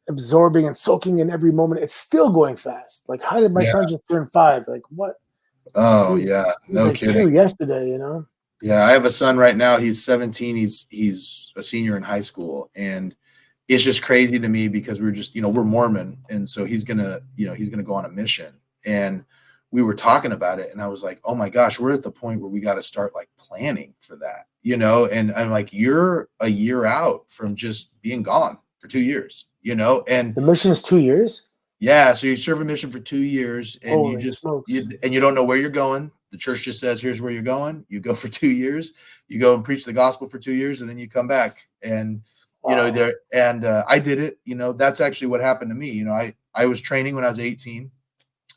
absorbing and soaking in every moment, it's still going fast. Like, how did my Yeah. son just turn 5? Like, what? Oh, He, yeah. he was No like kidding. 2 yesterday, you know? Yeah, I have a son right now. He's 17. He's a senior in high school, and it's just crazy to me because we're just, we're Mormon, and so he's gonna go on a mission. And we were talking about it, and I was like, oh my gosh, we're at the point where we got to start like planning for that, and I'm like, you're a year out from just being gone for 2 years, and The mission is 2 years. yeah, so you serve a mission for 2 years, and Holy smokes! you don't know where you're going. The church just says, "Here's where you're going." You go for 2 years. You go and preach the gospel for 2 years, and then you come back. And Wow. I did it. That's actually what happened to me. I was training when I was 18.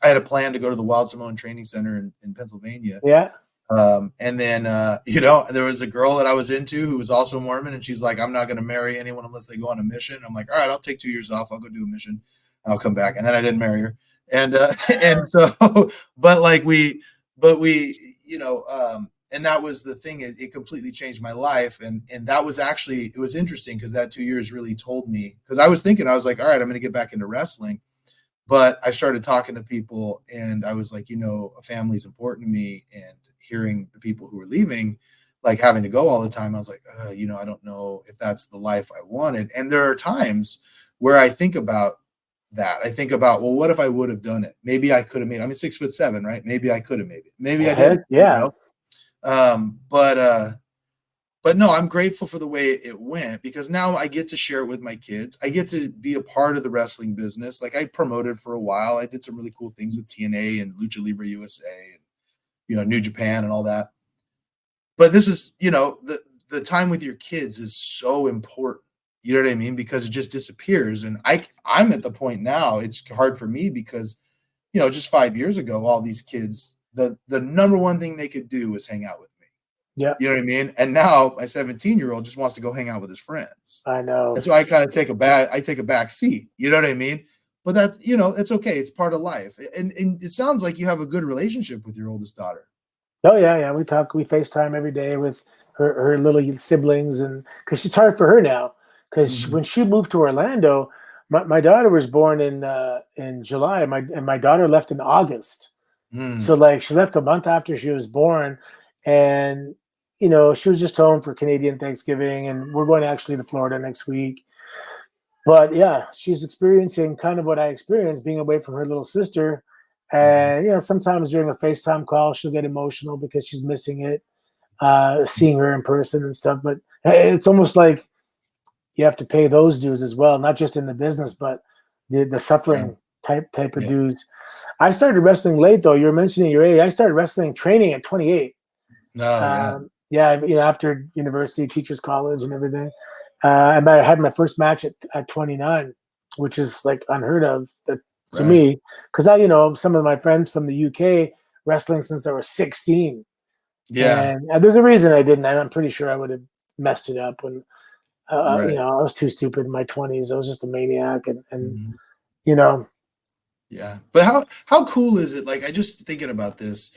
I had a plan to go to the Wild Samoan Training Center in Pennsylvania. Yeah. And then there was a girl that I was into who was also Mormon, and she's like, "I'm not going to marry anyone unless they go on a mission." I'm like, "All right, I'll take 2 years off. I'll go do a mission. I'll come back." And then I didn't marry her. And and so, but like and that was the thing. It completely changed my life, and that was actually, it was interesting because that 2 years really told me, because I was thinking, I was like, all right, I'm going to get back into wrestling. But I started talking to people, and I was like, a family is important to me, and hearing the people who were leaving, like having to go all the time, I was like, I don't know if that's the life I wanted. And there are times where I think about that. I think about, well, what if I would have done it? Maybe I could have made it. I'm 6'7", right? Maybe I could have made it. Maybe I Heck didn't, yeah. But no, I'm grateful for the way it went, because now I get to share it with my kids. I get to be a part of the wrestling business. Like, I promoted for a while. I did some really cool things with TNA and Lucha Libre USA and, New Japan and all that. But this is, the time with your kids is so important. You know what I mean? Because it just disappears. And I'm at the point now, it's hard for me because, just 5 years ago, all these kids, the number one thing they could do was hang out with me. Yeah. You know what I mean? And now my 17-year-old just wants to go hang out with his friends. I know. That's why I kind of take a back seat. You know what I mean? But that's, it's okay. It's part of life. And it sounds like you have a good relationship with your oldest daughter. Oh yeah. We FaceTime every day with her little siblings, and because it's hard for her now, because when she moved to Orlando, my daughter was born in July, and my daughter left in August. So like, she left a month after she was born, and she was just home for Canadian Thanksgiving, and we're going actually to Florida next week. But yeah, she's experiencing kind of what I experienced, being away from her little sister. And sometimes during a FaceTime call, she'll get emotional because she's missing it, seeing her in person and stuff. But it's almost like you have to pay those dues as well, not just in the business, but the suffering type of dues. I started wrestling late, though. You're mentioning your age. I started wrestling training at 28. After university, teachers college, and everything. I had my first match at 29, which is like unheard of to me, because some of my friends from the UK wrestling since they were 16. Yeah. And there's a reason I didn't. I'm pretty sure I would have messed it up when I was too stupid in my 20s. I was just a maniac, and. Yeah. But how cool is it? Like, I just thinking about this.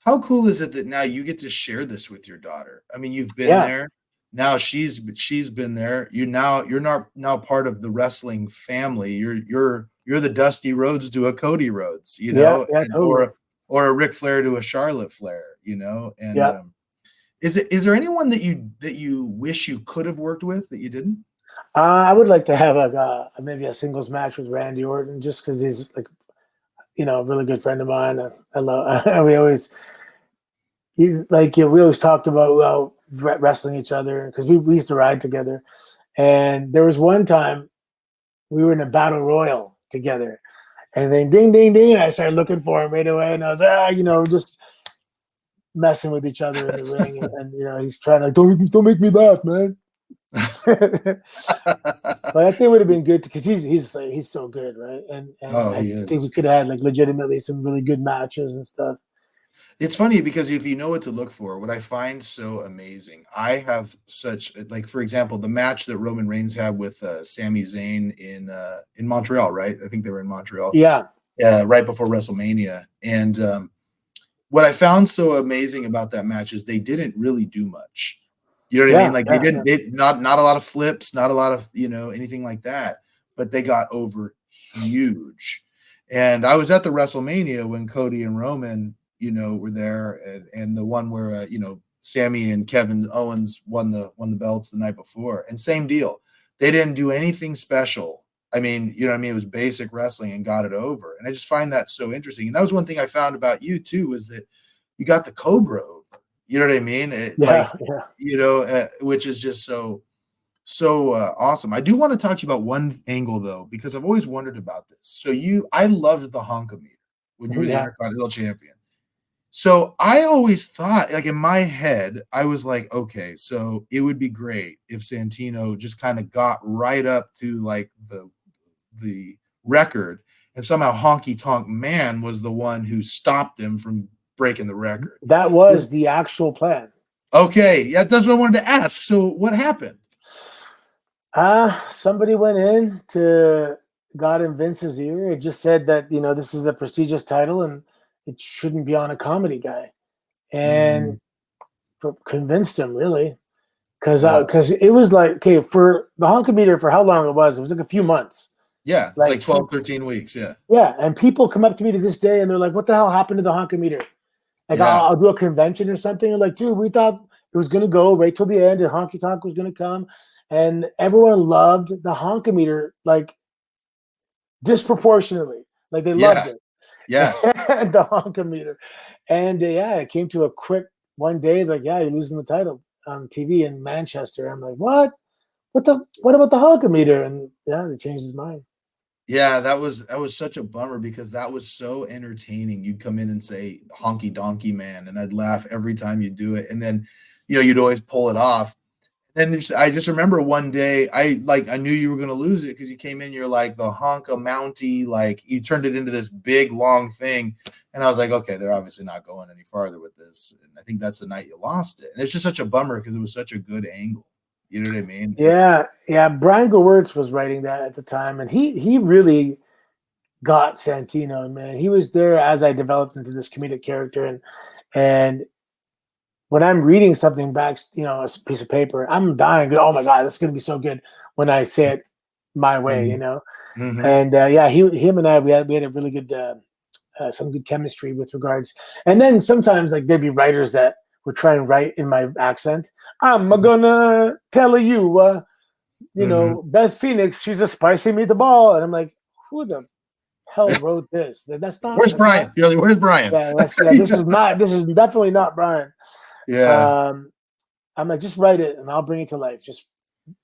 How cool is it that now you get to share this with your daughter? I mean, you've been there. Now she's been there. You're not now part of the wrestling family. You're the Dusty Rhodes to a Cody Rhodes, totally. or a Ric Flair to a Charlotte Flair, And is there anyone that you wish you could have worked with that you didn't? I would like to have maybe a singles match with Randy Orton, just because he's like, a really good friend of mine. I love. We always talked about wrestling each other, because we used to ride together. And there was one time we were in a battle royal together, and then ding ding ding, and I started looking for him right away, and I was just messing with each other in the ring, and he's trying to don't make me laugh, man. But I think it would have been good because he's so good, right? And I think we could have had like legitimately some really good matches and stuff. It's funny because if you know what to look for, what I find so amazing, I have such, like, for example, the match that Roman Reigns had with Sami Zayn in Montreal, right? I think they were in Montreal. Yeah. Right before WrestleMania. And what I found so amazing about that match is they didn't really do much. You know what I mean? Yeah, Like, they yeah, didn't, yeah. not a lot of flips, not a lot of, anything like that, but they got over huge. And I was at the WrestleMania when Cody and Roman, were there, and the one where, Sammy and Kevin Owens won the belts the night before, and same deal. They didn't do anything special. I mean, you know what I mean? It was basic wrestling and got it over. And I just find that so interesting. And that was one thing I found about you too, was that you got the Cobra over. You know what I mean? Yeah, yeah. Which is just so awesome. I do want to talk to you about one angle though, because I've always wondered about this. So I loved the Honkameter when you were the Yeah. Intercontinental Champion. So I always thought, like, in my head, I was like, okay, so it would be great if Santino just kind of got right up to like the record, and somehow Honky Tonk Man was the one who stopped him from breaking the record. That was the actual plan. Okay, yeah, that's what I wanted to ask. So what happened? Somebody went in to got in Vince's ear. It just said that, this is a prestigious title and it shouldn't be on a comedy guy. And convinced him, really. Because it was like, okay, for the Honkameter, for how long it was like a few months. Yeah, it's like 12, 13 weeks, yeah. Yeah, and people come up to me to this day and they're like, what the hell happened to the Honkameter? Like, Yeah. I'll do a convention or something. And like, dude, we thought it was going to go right till the end and Honky Tonk was going to come. And everyone loved the Honkameter, like, disproportionately. Like, they loved it. Yeah. The Honkameter. And it came to a quick one day, like, yeah, you're losing the title on TV in Manchester. I'm like, what? What about the Honkameter? And yeah, they changed his mind. Yeah, that was such a bummer, because that was so entertaining. You'd come in and say Honky Donkey Man, and I'd laugh every time you do it. And then, you'd always pull it off. And I just remember one day, I knew you were going to lose it, because you came in, you're like the Honka Mountie, like you turned it into this big long thing. And I was like, okay, they're obviously not going any farther with this. And I think that's the night you lost it. And it's just such a bummer, because it was such a good angle. You know what I mean? Yeah. Brian Gewirtz was writing that at the time, and he really got Santino, man. He was there as I developed into this comedic character, and when I'm reading something back, a piece of paper, I'm dying. Oh my God, this is gonna be so good when I say it my way, Mm-hmm. And him and I, we had a really good, some good chemistry with regards. And then sometimes, like, there'd be writers that would try and write in my accent. I'm gonna tell you, Beth Phoenix, she's a spicy meatball, and I'm like, who the hell wrote this? That's not. Where's Brian? You're like, where's Brian? Yeah, this is definitely not Brian. Yeah. I'm like, just write it and I'll bring it to life. Just,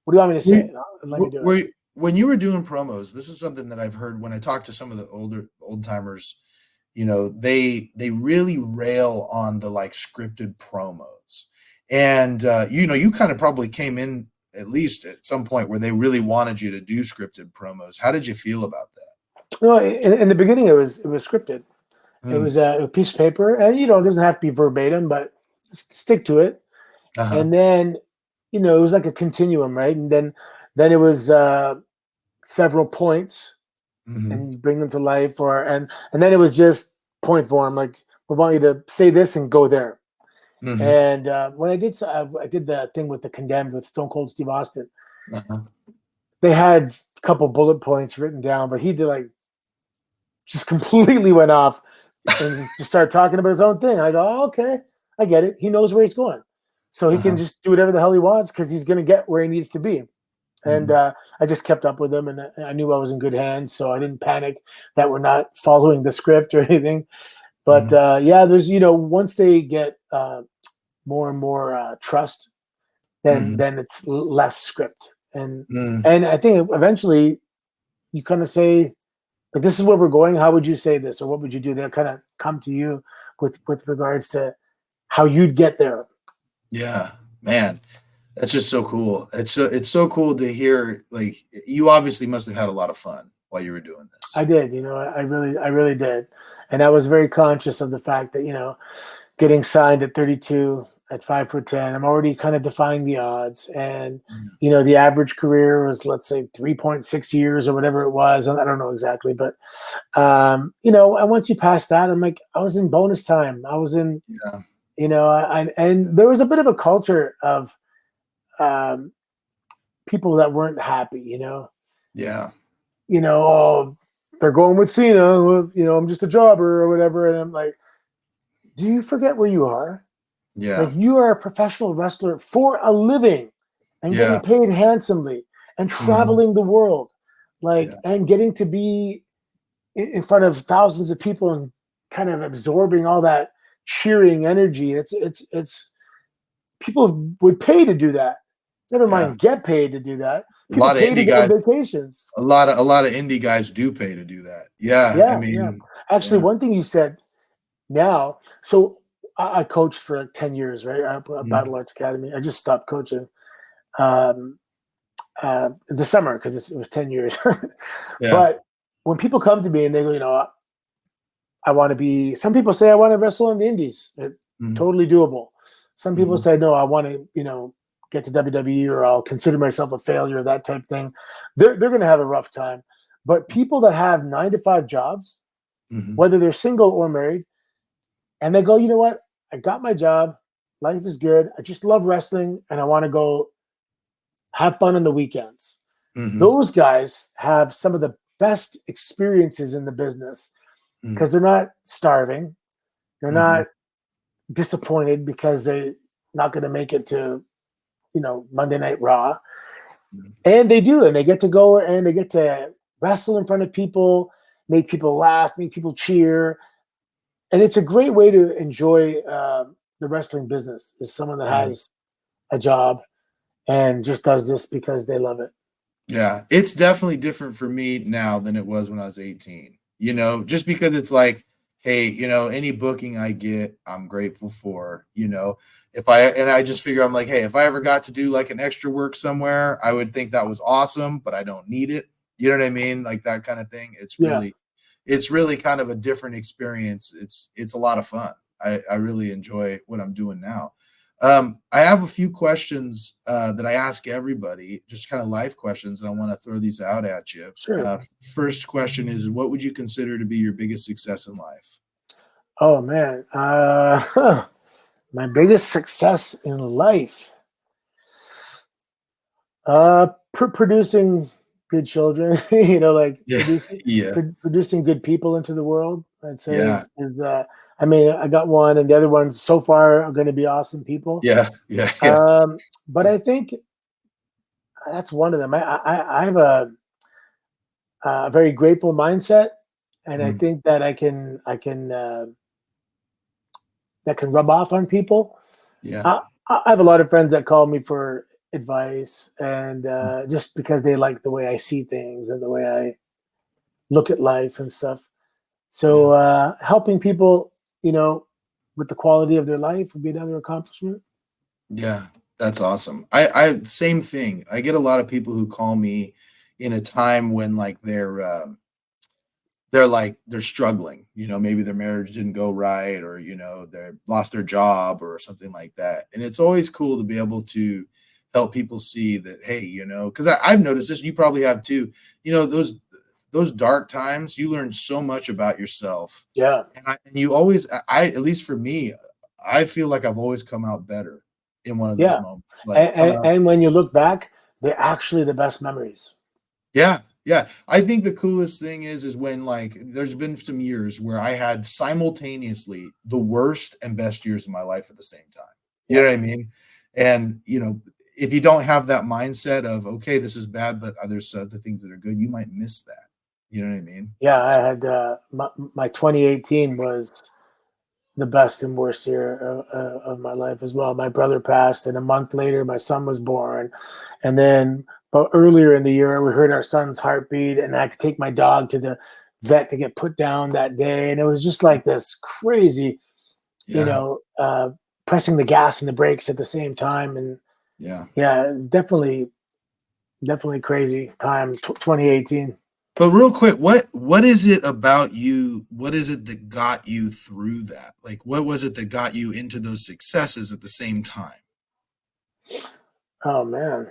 what do you want me to say? And let me do it. When you were doing promos, this is something that I've heard when I talk to some of the old timers, they really rail on the like scripted promos. And you kind of probably came in at least at some point where they really wanted you to do scripted promos. How did you feel about that? No, in the beginning it was scripted. It was a piece of paper, and it doesn't have to be verbatim, but stick to it. And then it was like a continuum, right? And then it was several points, and you bring them to life, and then it was just point form, like, we want you to say this and go there. And when I did the thing with the Condemned with Stone Cold Steve Austin, they had a couple bullet points written down, but he did, like, just completely went off and just started talking about his own thing. I go, oh, okay, I get it. He knows where he's going, so he can just do whatever the hell he wants, because he's going to get where he needs to be. And I just kept up with him, and I knew I was in good hands, so I didn't panic that we're not following the script or anything. But there's once they get more and more trust, then it's less script, and I think eventually you kind of say, like, this is where we're going. How would you say this, or what would you do? They'll kind of come to you with regards to how you'd get there. Yeah, man, that's just so cool. It's so cool to hear. Like, you obviously must have had a lot of fun while you were doing this. I did. I really did, and I was very conscious of the fact that getting signed at 32 at 5'10". I'm already kind of defying the odds. And, Yeah. the average career was, let's say, 3.6 years or whatever it was. I don't know exactly, but, and once you pass that, I'm like, I was in bonus time. I was in, Yeah. and there was a bit of a culture of um, people that weren't happy, Yeah. oh, they're going with Cena, I'm just a jobber or whatever. And I'm like, do you forget where you are? Like, Yeah. you are a professional wrestler for a living and getting Yeah. paid handsomely and Mhm. traveling the world, like, Yeah. and getting to be in front of thousands of people and kind of absorbing all that cheering energy. It's people would pay to do that. Never Yeah. mind get paid to do that. A People lot of pay to indie go on guys vacations. a lot of indie guys do pay to do that. Yeah, I Yeah, yeah. mean, Actually, yeah. one thing you said now, so I coached for like 10 years, right? At Mhm. Battle Arts Academy. I just stopped coaching um, this summer because it was 10 years. Yeah. But when people come to me and they go, I want to be, some people say I want to wrestle in the indies. Mhm. Totally doable. Some people Mhm. say, no, I want to, get to WWE or I'll consider myself a failure, that type thing. They're going to have a rough time. But people that have 9 to 5 jobs, Mhm. whether they're single or married, and they go, you know what? I got my job. Life is good. I just love wrestling and I want to go have fun on the weekends. Mhm. Those guys have some of the best experiences in the business Mhm. because they're not starving. They're Mhm. not disappointed because they're not going to make it to, Monday Night Raw. Mhm. And they do, and they get to go and they get to wrestle in front of people, make people laugh, make people cheer. And it's a great way to enjoy the wrestling business is someone that Yeah. has a job and just does this because they love it. Yeah, it's definitely different for me now than it was when I was 18, just because it's like, hey, any booking I get, I'm grateful for, I just figure I'm like, hey, if I ever got to do like an extra work somewhere, I would think that was awesome, but I don't need it. You know what I mean? Like that kind of thing. Yeah, It's really kind of a different experience. It's a lot of fun. I really enjoy what I'm doing now. I have a few questions that I ask everybody, just kind of life questions, and I want to throw these out at you. sure. First question is, what would you consider to be your biggest success in life? Oh man, my biggest success in life, producing good children. Like Yeah, yeah, producing good people into the world. I'd say yeah, is. I mean, I got one, and the other ones so far are going to be awesome people. yeah, yeah, yeah, But I think that's one of them. I have a very grateful mindset, and I mhm, think that I can that can rub off on people. yeah, I, I have a lot of friends that call me for advice, and mm, just because they like the way I see things and the way I look at life and stuff. yeah, So helping people, with the quality of their life would be another accomplishment. yeah. That's awesome. I same thing. I get a lot of people who call me in a time when like they're struggling, maybe their marriage didn't go right, or they lost their job or something like that, and it's always cool to be able to help people see that, hey, because I've noticed this, you probably have too, those dark times, you learn so much about yourself, Yeah, and you always, at least for me, I feel like I've always come out better in one of those yeah. moments, like And, coming out. and when you look back, they're actually the best memories. Yeah, yeah. I think the coolest thing is when, like, there's been some years where I had simultaneously the worst and best years of my life at the same time. You Yeah. know what I mean? And, if you don't have that mindset of, okay, this is bad, but there's other things that are good, you might miss that. You know what I mean? Yeah, I So, had my 2018 was the best and worst year of my life as well. My brother passed, and a month later, my son was born. And then, but earlier in the year, we heard our son's heartbeat, and I had to take my dog to the vet to get put down that day. And it was just like this crazy, you yeah, know, uh, pressing the gas and the brakes at the same time. And yeah. yeah, definitely crazy time, 2018. But real quick, what is it about you? What is it that got you through that? Like, what was it that got you into those successes at the same time? Oh man,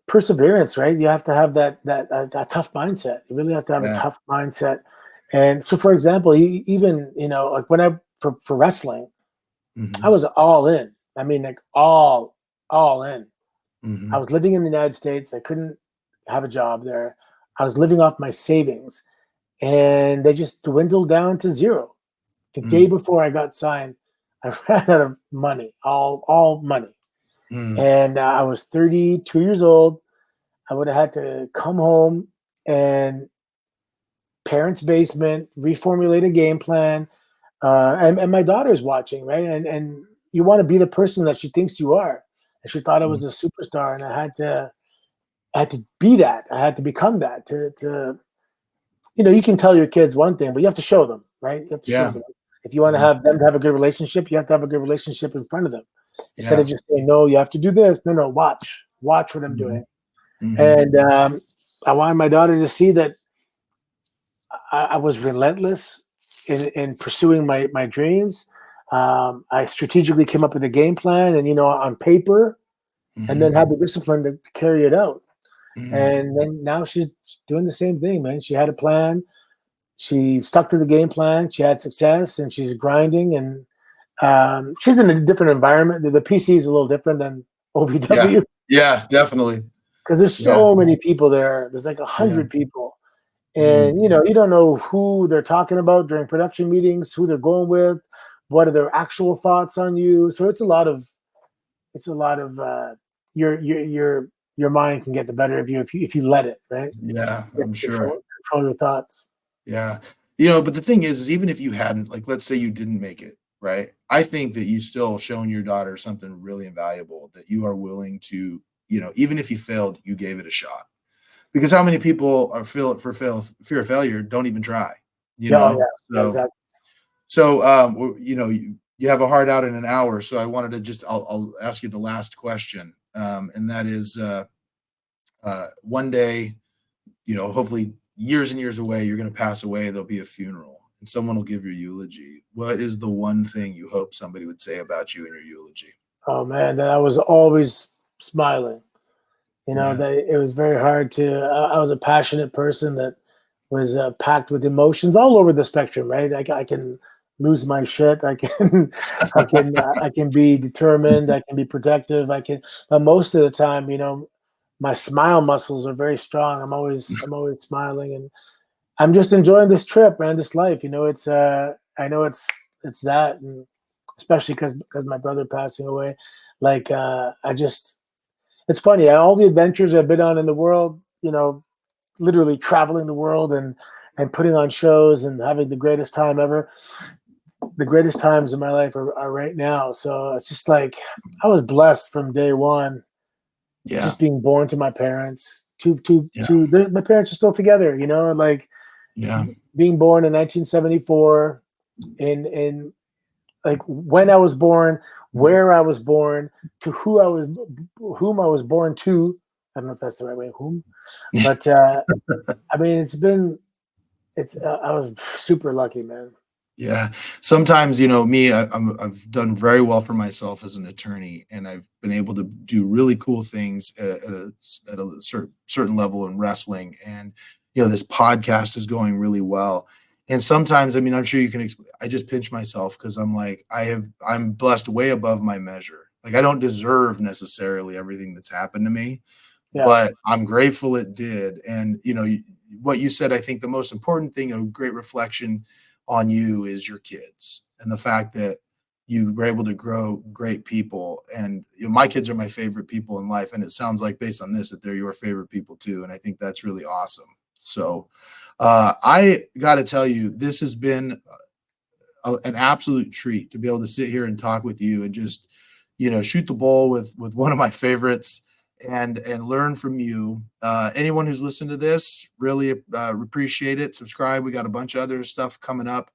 perseverance, right? You have to have that tough mindset. You really have to have a Yeah. tough mindset. And so, for example, even like when for wrestling, I Mhm. was all in. I mean, like all in. I Mhm. was living in the United States. I couldn't have a job there. I was living off my savings, and they just dwindled down to zero. The day Mm. before I got signed, I ran out of money, all money, Mm. and I was 32 years old. I would have had to come home and parents' basement, reformulate a game plan, and my daughter's watching, right? And you want to be the person that she thinks you are, and she thought I Mm. was a superstar, and I had to be that. I had to become that. To you can tell your kids one thing, but you have to show them, right? You have to show Yeah. them. If you want to Yeah. have them to have a good relationship, you have to have a good relationship in front of them. Instead of Yeah. just saying, no, you have to do this. No, no, watch what I'm doing. Mhm. Mhm. And I wanted my daughter to see that I was relentless in pursuing my dreams. I strategically came up with a game plan, and on paper, and then Mhm. had the discipline to carry it out. Mhm. And then now she's doing the same thing, man. She had a plan. She stuck to the game plan. She had success, and she's grinding. And she's in a different environment. The PC is a little different than Yeah. OVW Yeah, definitely. because there's Yeah. so many people there. There's like a Yeah. hundred people, Mm. and you don't know who they're talking about during production meetings, who they're going with, what are their actual thoughts on you. So it's a lot of your mind can get the better of you if you let it, right? Yeah, You have I'm to sure. control your thoughts. Yeah. But the thing is even if you hadn't, like, let's say you didn't make it, right? I think that you still shown your daughter something really invaluable that you are willing to, even if you failed, you gave it a shot. Because how many people are fear of failure don't even try, you Yeah, oh know? yeah, So exactly. you have a hard out in an hour, so I wanted to just I'll ask you the last question, and that is, one day, hopefully years and years away, you're going to pass away. There'll be a funeral, and someone will give your eulogy. What is the one thing you hope somebody would say about you in your eulogy? Oh man, that I was always smiling. Yeah. That it was very hard to. I was a passionate person that was packed with emotions all over the spectrum. Right, I can lose my shit. I can be determined. I can be protective. But most of the time, my smile muscles are very strong. I'm always smiling, and I'm just enjoying this trip, man. This life. It's I know it's that, and especially because my brother passing away. Like I just it's funny. All the adventures I've been on in the world, literally traveling the world and putting on shows and having the greatest time ever. The greatest times in my life are right now. So it's just like I was blessed from day one, Yeah. just being born to my parents. Yeah. My parents are still together. Like Yeah. being born in 1974 in like when I was born, where I was born, to whom I was born to. I don't know if that's the right way, whom, but I mean, I was super lucky, man. Yeah. Sometimes, me, I've done very well for myself as an attorney, and I've been able to do really cool things at a certain level in wrestling. And, this podcast is going really well. And sometimes, I mean, I'm sure you can, I just pinch myself because I'm like, I'm blessed way above my measure. Like, I don't deserve necessarily everything that's happened to me, Yeah, but I'm grateful it did. And, what you said, I think the most important thing, a great reflection on you is your kids and the fact that you were able to grow great people. And my kids are my favorite people in life. And it sounds like based on this, that they're your favorite people too. And I think that's really awesome. So I got to tell you, this has been an absolute treat to be able to sit here and talk with you and just shoot the ball with one of my favorites and learn from you. Anyone who's listened to this, really appreciate it. Subscribe. We got a bunch of other stuff coming up,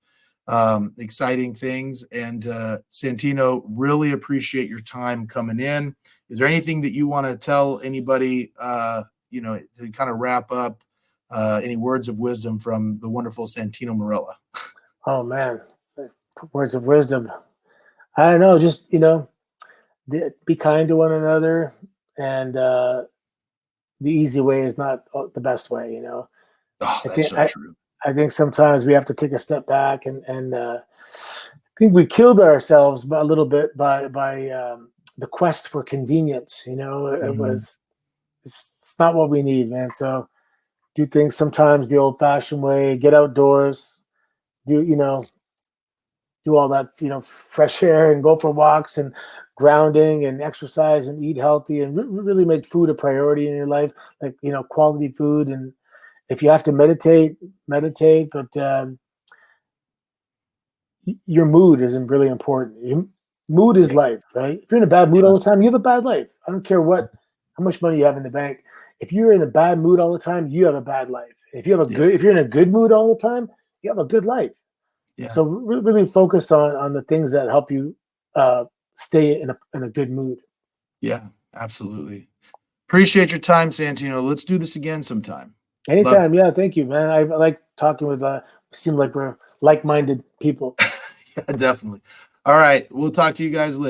exciting things. And Santino, really appreciate your time coming in. Is there anything that you want to tell anybody to kind of wrap up, any words of wisdom from the wonderful Santino Marella? Oh man, words of wisdom. I don't know. Just be kind to one another, and the easy way is not the best way. Oh, I that's think so true. I think sometimes we have to take a step back, and I think we killed ourselves a little bit by the quest for convenience. It Mhm. was it's not what we need, man. So do things sometimes the old-fashioned way. Get outdoors. Do all that, fresh air, and go for walks and grounding and exercise and eat healthy, and really make food a priority in your life, like, quality food. And if you have to meditate, meditate. But your mood isn't really important. Mood is Yeah, life, right? If you're in a bad mood yeah, all the time, you have a bad life. I don't care how much money you have in the bank. If you're in a bad mood all the time, you have a bad life. yeah, If you're in a good mood all the time, you have a good life. yeah, So really focus on the things that help you uh, stay in a good mood. yeah, absolutely. Appreciate your time, Santino. Let's do this again sometime. Loved Anytime, yeah. Thank you, man. I like talking with. Seem like we're like-minded people. it. Yeah, definitely. All right, we'll talk to you guys later.